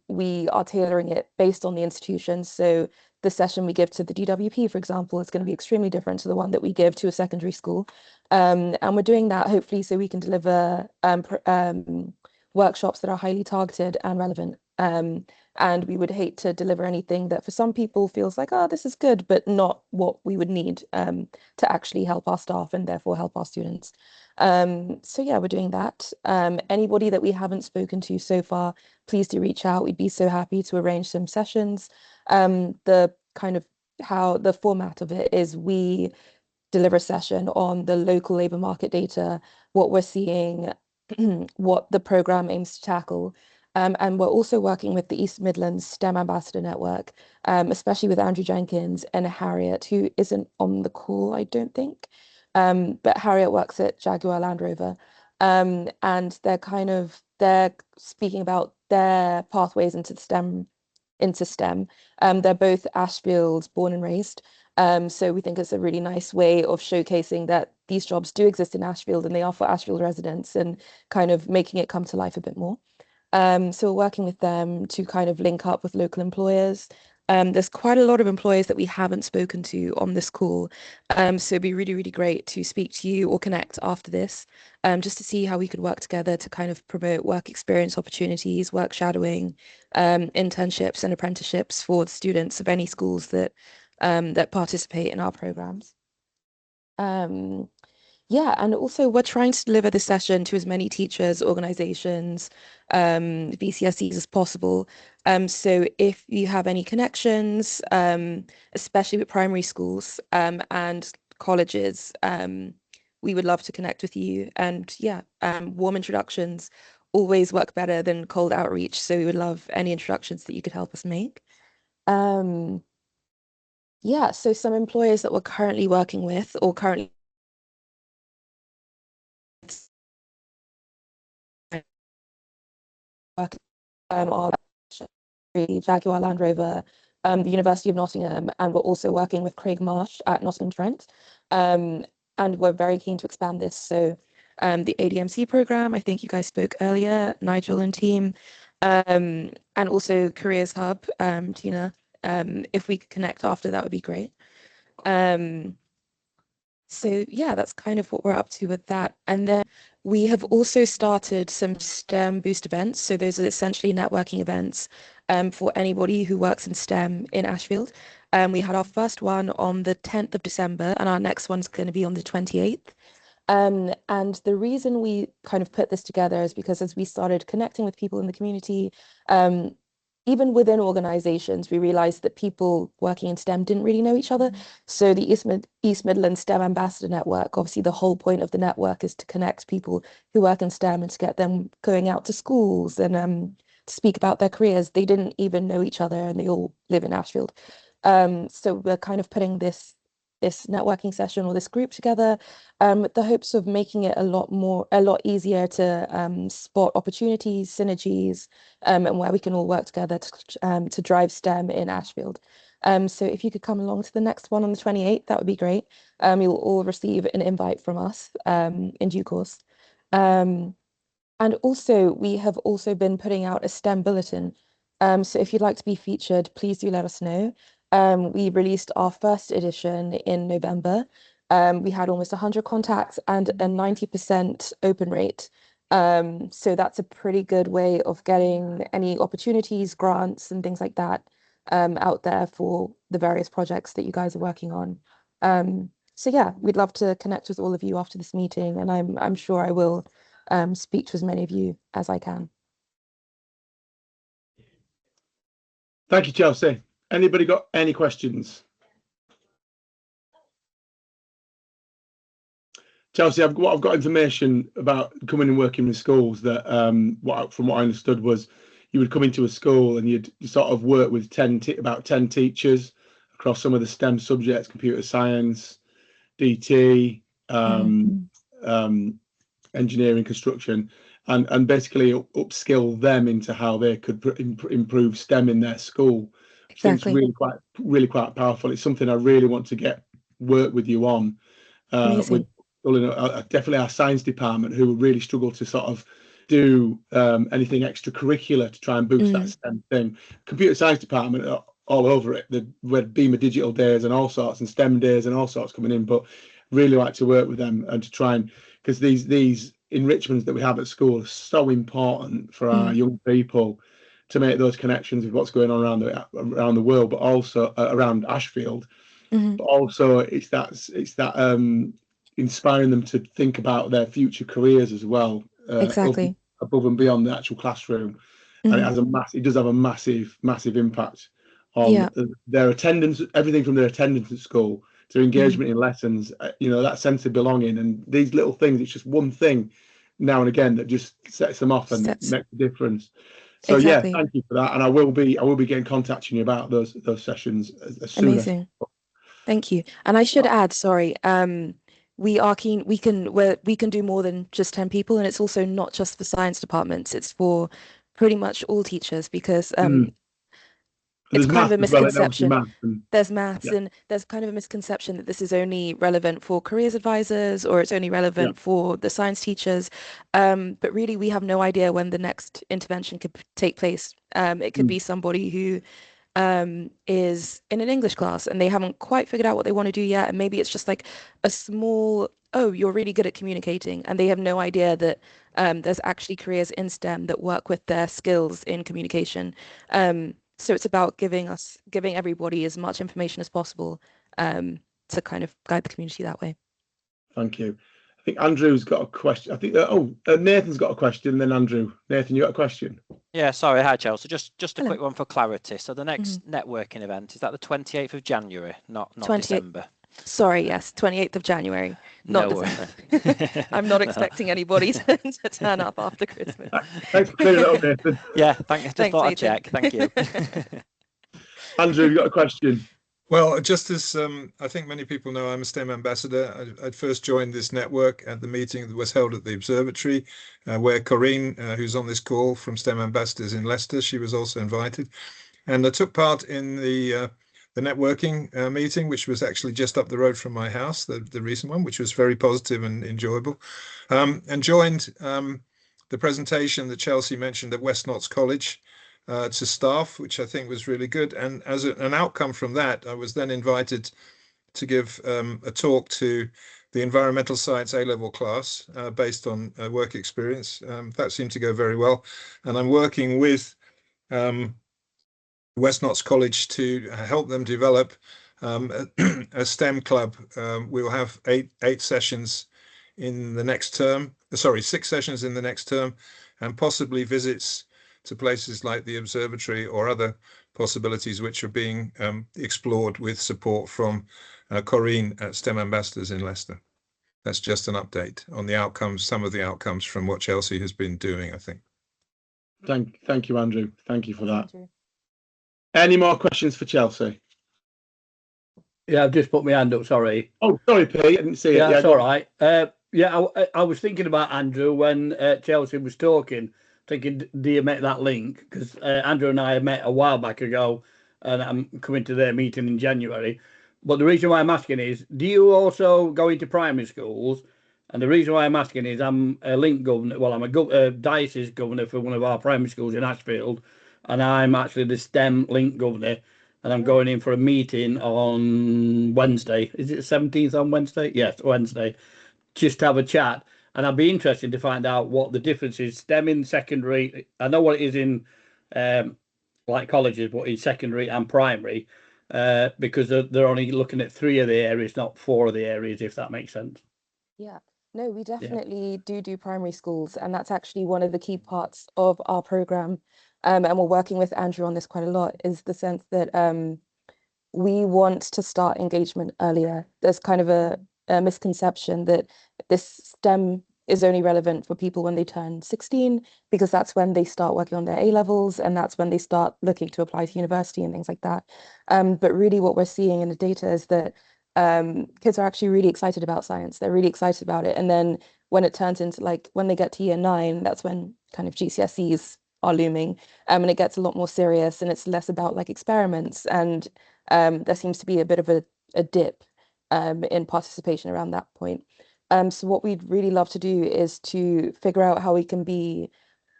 We are tailoring it based on the institution. So the session we give to the DWP, for example, is going to be extremely different to the one that we give to a secondary school. And we're doing that hopefully so we can deliver workshops that are highly targeted and relevant. And we would hate to deliver anything that for some people feels like, oh, this is good, but not what we would need to actually help our staff and therefore help our students. So yeah, we're doing that. Anybody that we haven't spoken to so far, please do reach out. We'd be so happy to arrange some sessions. The kind of how the format of it is we deliver a session on the local labour market data, what we're seeing, what the programme aims to tackle. And we're also working with the East Midlands STEM Ambassador Network, especially with Andrew Jenkins and Harriet, who isn't on the call, I don't think. But Harriet works at Jaguar Land Rover. And they're speaking about their pathways into STEM. They're both Ashfield born and raised. So we think it's a really nice way of showcasing that these jobs do exist in Ashfield and they are for Ashfield residents and kind of making it come to life a bit more. So we're working with them to kind of link up with local employers. There's quite a lot of employers that we haven't spoken to on this call. So it'd be really, really great to speak to you or connect after this, just to see how we could work together to kind of promote work experience opportunities, work shadowing, internships and apprenticeships for the students of any schools that participate in our programs. Yeah, and also we're trying to deliver this session to as many teachers, organizations, VCSEs as possible. So if you have any connections, especially with primary schools and colleges, we would love to connect with you. And yeah, warm introductions always work better than cold outreach. So we would love any introductions that you could help us make. Yeah, so some employers that we're currently working with or currently are Jaguar Land Rover, the University of Nottingham, and we're also working with Craig Marsh at Nottingham Trent. And we're very keen to expand this. So the ADMC program, I think you guys spoke earlier, Nigel and team, and also Careers Hub, Tina. If we could connect after, that would be great. So yeah, that's kind of what we're up to with that. And then we have also started some STEM Boost events. So those are essentially networking events for anybody who works in STEM in Ashfield. We had our first one on the 10th of December, and our next one's going to be on the 28th. And the reason we kind of put this together is because as we started connecting with people in the community, even within organizations, we realized that people working in STEM didn't really know each other. So the East Midlands STEM Ambassador Network, obviously the whole point of the network is to connect people who work in STEM and to get them going out to schools and to speak about their careers. They didn't even know each other and they all live in Ashfield. So we're kind of putting this this networking session or this group together, with the hopes of making it a lot easier to spot opportunities, synergies, and where we can all work together to drive STEM in Ashfield. So if you could come along to the next one on the 28th, that would be great. You'll all receive an invite from us in due course. And also, we have also been putting out a STEM bulletin. So if you'd like to be featured, please do let us know. We released our first edition in November. We had almost 100 contacts and a 90% open rate. So that's a pretty good way of getting any opportunities, grants, and things like that out there for the various projects that you guys are working on. So yeah, we'd love to connect with all of you after this meeting, and I'm sure I will speak to as many of you as I can. Thank you, Chelsea. Anybody got any questions? Chelsea, I've got information about coming and working with schools that from what I understood was you would come into a school and you'd sort of work with about 10 teachers across some of the STEM subjects, computer science, DT, engineering, construction, and basically upskill them into how they could improve STEM in their school. Exactly. I think it's really quite powerful. It's something I really want to work with you on. With definitely our science department, who really struggle to sort of do anything extracurricular to try and boost that STEM thing. Computer science department are all over it. We had Beamer Digital Days and all sorts, and STEM Days and all sorts coming in, but really like to work with them and to try and, because these enrichments that we have at school are so important for our young people to make those connections with what's going on around the world, but also around Ashfield. But also it's that inspiring them to think about their future careers as well, exactly, above and beyond the actual classroom. And it does have a massive impact on their attendance, everything from their attendance at school to engagement in lessons, that sense of belonging. And these little things, it's just one thing now and again that just sets them off and makes a difference. So yeah, thank you for that. And I will be getting contacting you about those sessions as soon as possible. Thank you. And I should add, sorry, we are keen, we can do more than just 10 people, and it's also not just for science departments, it's for pretty much all teachers, because it's kind of a misconception. There's maths, and there's kind of a misconception that this is only relevant for careers advisors, or it's only relevant for the science teachers. But really, we have no idea when the next intervention could take place. It could be somebody who is in an English class and they haven't quite figured out what they want to do yet, and maybe it's just like a small, oh, you're really good at communicating, and they have no idea that there's actually careers in STEM that work with their skills in communication. So it's about giving everybody as much information as possible to kind of guide the community that way. Thank you. I think Andrew's got a question. I think Nathan's got a question. Then Andrew, Nathan, you got a question? Yeah, sorry. Hi, Chelsea. Just a quick one for clarity. So the next networking event, is that the 28th of January, not December? Sorry, yes, 28th of January, not December. I'm not expecting anybody to turn up after Christmas. Thanks for clearing that up, Nathan. Yeah, thanks. Just thought I'd check. Thank you. Andrew, you got a question? Well, just as I think many people know, I'm a STEM ambassador. I first joined this network at the meeting that was held at the observatory, where Corinne, who's on this call from STEM Ambassadors in Leicester, she was also invited. And I took part in the networking meeting, which was actually just up the road from my house, the recent one, which was very positive and enjoyable, and joined the presentation that Chelsea mentioned at West Notts College to staff, which I think was really good. And as an outcome from that, I was then invited to give a talk to the environmental science A-level class based on work experience. That seemed to go very well. And I'm working with West Notts College to help them develop a STEM club. We'll have eight sessions in the next term, 6 sessions in the next term, and possibly visits to places like the observatory or other possibilities which are being explored with support from Corinne at STEM Ambassadors in Leicester. That's just an update on the outcomes, some of the outcomes from what Chelsea has been doing, I think. Thank you, Andrew. Thank you for that. Any more questions for Chelsea? Yeah, I've just put my hand up. Sorry. Oh, sorry, Pete. I didn't see it. Yeah, Yeah, that's all right. Yeah, I was thinking about Andrew when Chelsea was talking, thinking, do you make that link? Because Andrew and I met a while back ago, and I'm coming to their meeting in January. But the reason why I'm asking is, do you also go into primary schools? And the reason why I'm asking is I'm a link governor. Well, I'm a diocese governor for one of our primary schools in Ashfield, and I'm actually the STEM link governor. And I'm going in for a meeting on Wednesday. Is it the 17th on Wednesday? Yes, Wednesday. Just to have a chat. And I'd be interested to find out what the difference is. STEM in secondary, I know what it is in like colleges, but in secondary and primary, because they're only looking at 3 of the areas, not 4 of the areas, if that makes sense. Yeah, no, we definitely do primary schools, and that's actually one of the key parts of our program. And we're working with Andrew on this quite a lot, is the sense that we want to start engagement earlier. There's kind of a misconception that this STEM is only relevant for people when they turn 16, because that's when they start working on their A levels, and that's when they start looking to apply to university and things like that. But really what we're seeing in the data is that kids are actually really excited about science. They're really excited about it. And then when it turns into, like, when they get to year 9, that's when kind of GCSEs are looming, and it gets a lot more serious, and it's less about like experiments, and there seems to be a bit of a dip in participation around that point. So what we'd really love to do is to figure out how we can be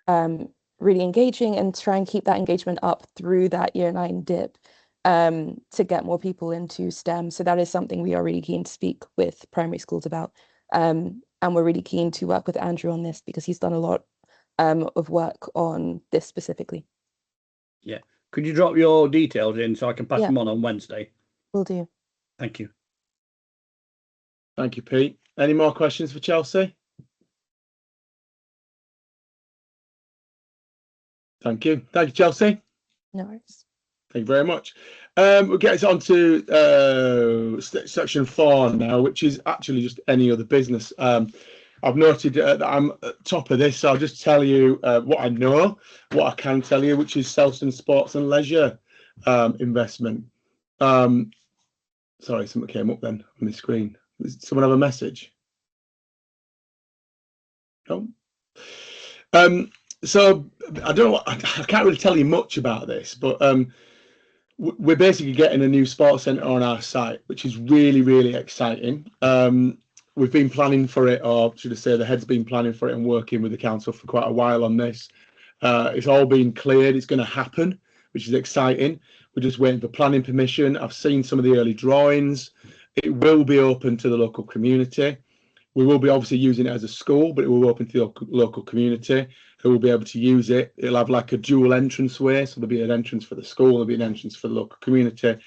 really engaging and try and keep that engagement up through that year 9 dip, to get more people into STEM. So that is something we are really keen to speak with primary schools about. And we're really keen to work with Andrew on this, because he's done a lot of work on this specifically. Yeah. Could you drop your details in so I can pass them on Wednesday? Will do. Thank you. Thank you, Pete. Any more questions for Chelsea? Thank you. Thank you, Chelsea. No worries. Thank you very much. We'll get us on to section 4 now, which is actually just any other business. I've noted that I'm at the top of this, so I'll just tell you what I know, what I can tell you, which is Selston Sports and Leisure investment. Sorry, something came up then on the screen. Does someone have a message? No. So I don't know. I can't really tell you much about this, but we're basically getting a new sports centre on our site, which is really, really exciting. We've been planning for it, or should I say the head's been planning for it and working with the council for quite a while on this. It's all been cleared. It's going to happen, which is exciting. We're just waiting for planning permission. I've seen some of the early drawings. It will be open to the local community. We will be obviously using it as a school, but it will open to the local community who will be able to use it. It'll have like a dual entrance way. So there'll be an entrance for the school, there'll be an entrance for the local community.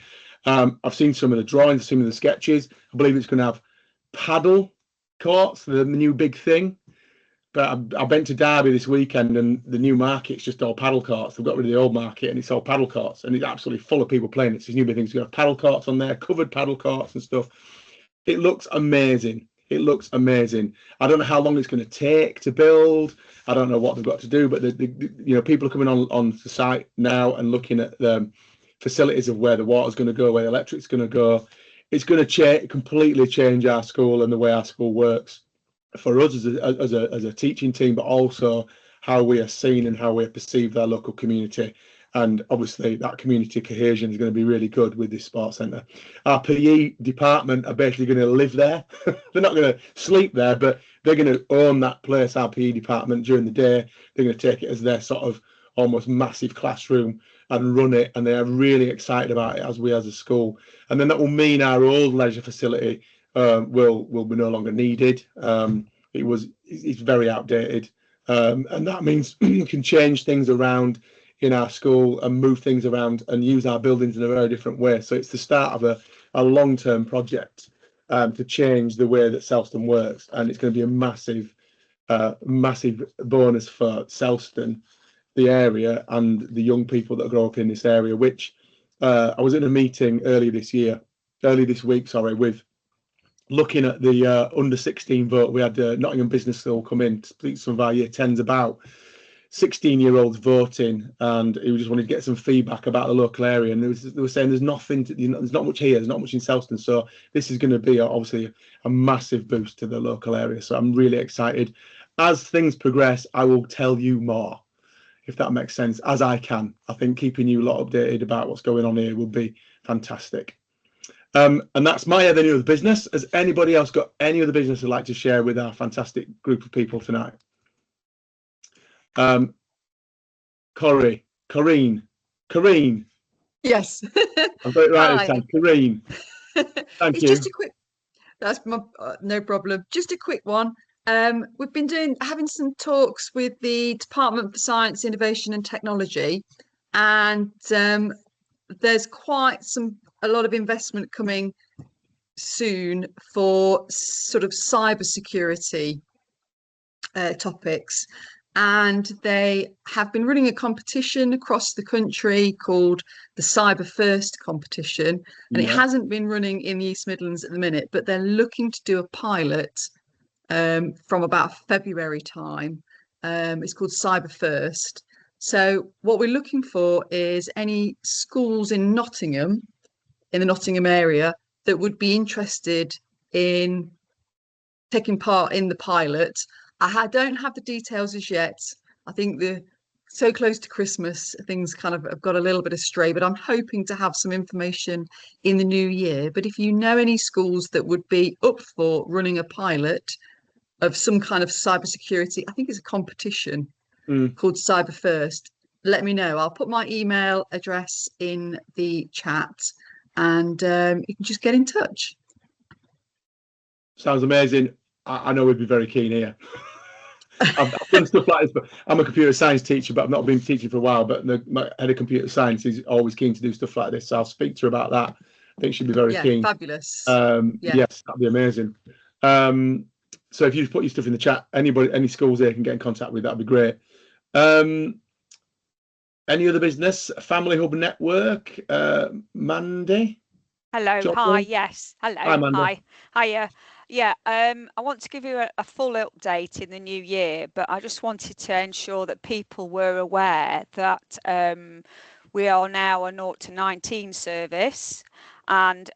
I've seen some of the drawings, some of the sketches. I believe it's going to have paddle courts, the new big thing. But I went to Derby this weekend, and the new market's just all paddle courts. They've got rid of the old market, and it's all paddle courts, and it's absolutely full of people playing. It's these new big things. You've got paddle courts on there, covered paddle courts and stuff. It looks amazing. It looks amazing. I don't know how long it's going to take to build. I don't know what they've got to do, but people are coming on the site now and looking at the facilities of where the water's going to go, where the electric's going to go. It's going to completely change our school and the way our school works for us as a teaching team, but also how we are seen and how we are perceived our local community. And obviously that community cohesion is going to be really good with this sports centre. Our PE department are basically going to live there. They're not going to sleep there, but they're going to own that place, our PE department, during the day. They're going to take it as their sort of almost massive classroom and run it. And they are really excited about it, as we as a school. And then that will mean our old leisure facility will be no longer needed. It's very outdated. And that means we can change things around in our school and move things around and use our buildings in a very different way. So it's the start of a long-term project to change the way that Selston works, and it's going to be a massive bonus for Selston, the area, and the young people that grow up in this area. Which I was in a meeting early this week, with looking at the under 16 vote. We had Nottingham Business School come in to speak to some of our year 10s about 16-year-olds voting, and he just wanted to get some feedback about the local area. And they were saying there's nothing, there's not much here, there's not much in Selston. So this is going to be obviously a massive boost to the local area. So I'm really excited. As things progress, I will tell you more, if that makes sense, as I can. I think keeping you a lot updated about what's going on here would be fantastic. And that's my any other business. Has anybody else got any other business they'd like to share with our fantastic group of people tonight? Corrine. Yes. I've got it right this time. Corine. Thank It's you. just a quick. That's my no problem. Just a quick one. We've been having some talks with the Department for Science, Innovation and Technology, and there's a lot of investment coming soon for sort of cybersecurity topics. And they have been running a competition across the country called the Cyber First competition. And it hasn't been running in the East Midlands at the minute, but they're looking to do a pilot from about February time. It's called Cyber First. So what we're looking for is any schools in Nottingham, in the Nottingham area, that would be interested in taking part in the pilot. I don't have the details as yet. I think the so close to Christmas, things kind of have got a little bit astray, but I'm hoping to have some information in the new year. But if you know any schools that would be up for running a pilot of some kind of cybersecurity, I think it's a competition called Cyber First, let me know. I'll put my email address in the chat, and you can just get in touch. Sounds amazing. I know we'd be very keen here. I've done stuff like this, but I'm a computer science teacher, but I've not been teaching for a while. But my head of computer science is always keen to do stuff like this, so I'll speak to her about that. I think she'd be very keen. Fabulous. Yes, that'd be amazing. So if you just put your stuff in the chat, any schools there can get in contact with, that'd be great. Any other business? Family Hub Network, Mandy? Hello. Jocelyn? Hi. Yes. Hello. Hi, Mandy. Hi. Hiya. Yeah. I want to give you a full update in the new year, but I just wanted to ensure that people were aware that we are now a 0 to 19 service, and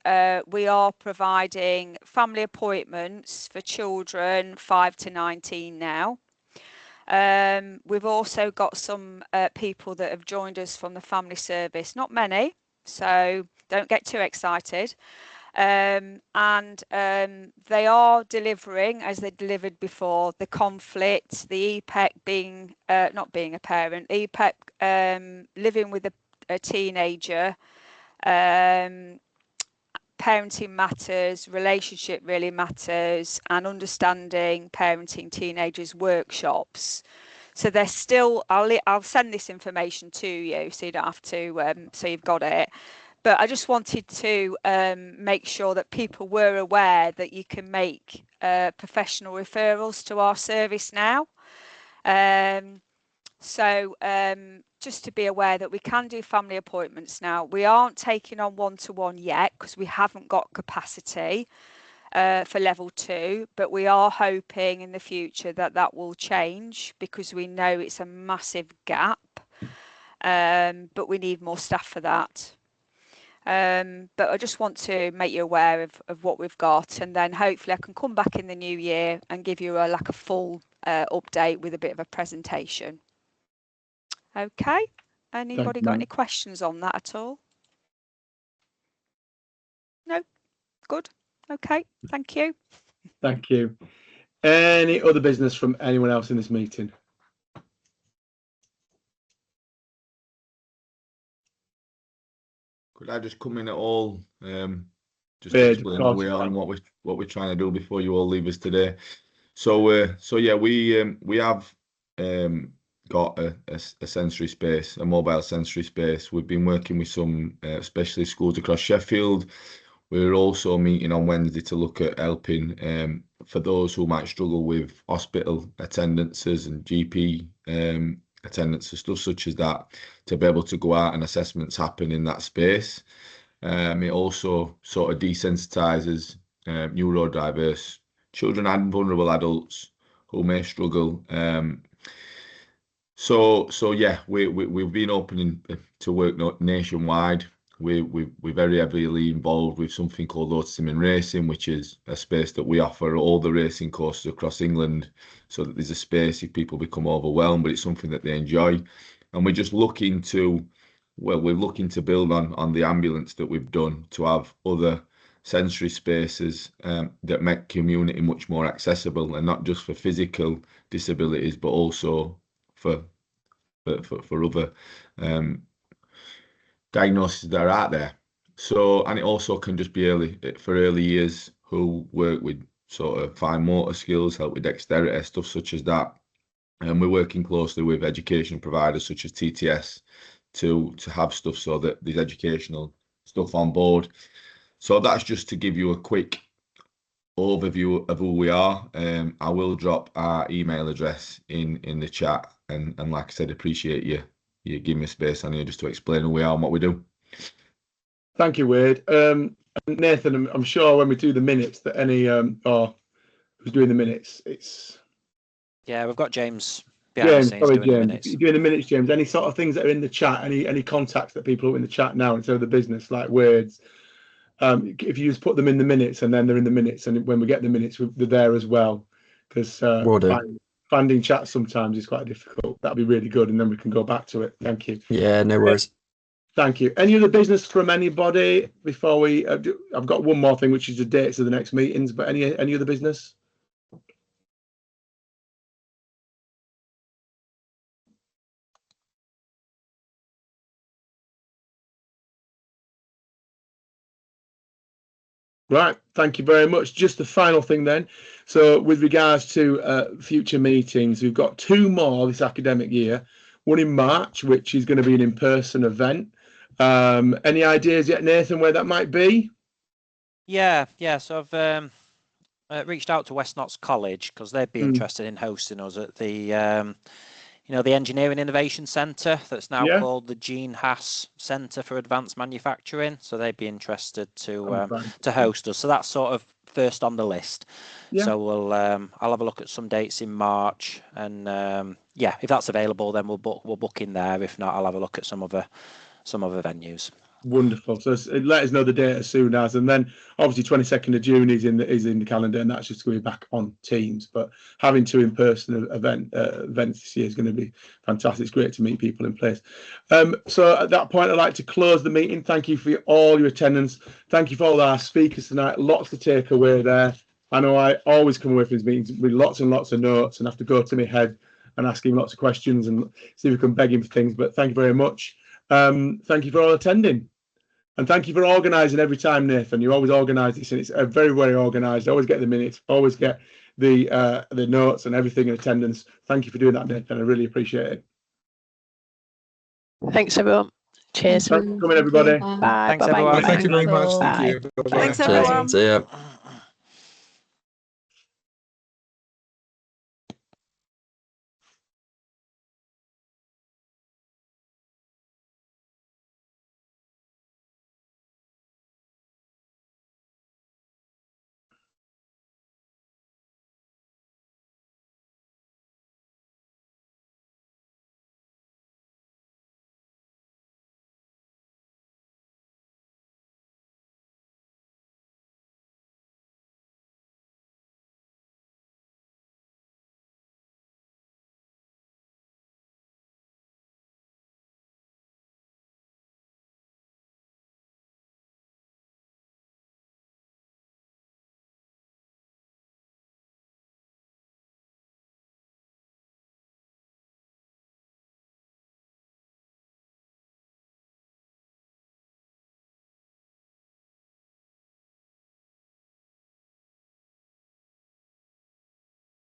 we are providing family appointments for children 5 to 19 now. We've also got some people that have joined us from the family service, not many, so don't get too excited. And they are delivering, as they delivered before, the conflict, the EPEC being, not being a parent, EPEC living with a teenager, parenting matters, relationship really matters, and understanding parenting teenagers workshops. So they're still, I'll send this information to you so you don't have to, so you've got it. But I just wanted to make sure that people were aware that you can make professional referrals to our service now. So just to be aware that we can do family appointments now. We aren't taking on one-to-one yet because we haven't got capacity for level 2, but we are hoping in the future that that will change because we know it's a massive gap, but we need more staff for that. But I just want to make you aware of what we've got, and then hopefully I can come back in the new year and give you a full update with a bit of a presentation. Okay, anybody got any questions on that at all? No? Good. Okay, thank you. Thank you. Any other business from anyone else in this meeting? Could I just come in at all? Just to explain who we are and what we're trying to do before you all leave us today. So yeah, we have got a sensory space, a mobile sensory space. We've been working with some specialist schools across Sheffield. We're also meeting on Wednesday to look at helping for those who might struggle with hospital attendances and GP attendances, stuff such as that, to be able to go out and assessments happen in that space. It also sort of desensitizes neurodiverse children and vulnerable adults who may struggle. So yeah, we've been opening to work nationwide. We're very heavily involved with something called Autism in Racing, which is a space that we offer all the racing courses across England, so that there's a space if people become overwhelmed, but it's something that they enjoy. And we're just looking to, we're looking to build on the ambulance that we've done to have other sensory spaces that make community much more accessible, and not just for physical disabilities, but also for other diagnoses that are out there. So, and it also can just be early years who work with sort of fine motor skills, help with dexterity, stuff such as that. And we're working closely with education providers such as TTS to have stuff so that there's educational stuff on board. So that's just to give you a quick overview of who we are. I will drop our email address in the chat, and like I said, appreciate you give me space on here just to explain who we are and what we do. Thank you, Wade. Nathan, I'm sure when we do the minutes that any or who's doing the minutes, it's we've got James behind the scenes doing the minutes. You're doing the minutes, James. Any sort of things that are in the chat, any contacts that people are in the chat now instead of the business, like words. If you just put them in the minutes and then they're in the minutes, and when we get the minutes, they're there as well. Because finding chat sometimes is quite difficult. That'd be really good, and then we can go back to it. Thank you. Yeah, no worries. Thank you. Any other business from anybody before we? I've got one more thing, which is the dates of the next meetings. But any other business? Right, thank you very much. Just the final thing then. So with regards to future meetings, we've got 2 more this academic year. One in March, which is going to be an in-person event. Any ideas yet, Nathan, where that might be? Yeah. So I've reached out to West Notts College because they'd be interested in hosting us at the the Engineering Innovation Centre that's now called the Gene Haas Centre for Advanced Manufacturing. So they'd be interested to host us. So that's sort of first on the list. Yeah. So we'll I'll have a look at some dates in March, and if that's available, then we'll book in there. If not, I'll have a look at some other venues. Wonderful. So let us know the date as soon as, and then obviously 22nd of June is in the calendar, and that's just going to be back on Teams. But having 2 in-person events this year is going to be fantastic. It's great to meet people in place. So at that point, I'd like to close the meeting. Thank you for all your attendance. Thank you for all our speakers tonight. Lots to take away there. I know I always come away from these meetings with lots and lots of notes, and have to go to my head and ask him lots of questions and see if we can beg him for things. But thank you very much. Thank you for all attending. And thank you for organising every time, Nathan. You always organise this, and it's very, very organised. I always get the minutes, always get the notes and everything in attendance. Thank you for doing that, Nathan. I really appreciate it. Thanks, everyone. Cheers. Thanks for coming, everybody. Bye. Thanks, everyone. Thank you very much. Thank you. Thanks, everyone. See ya.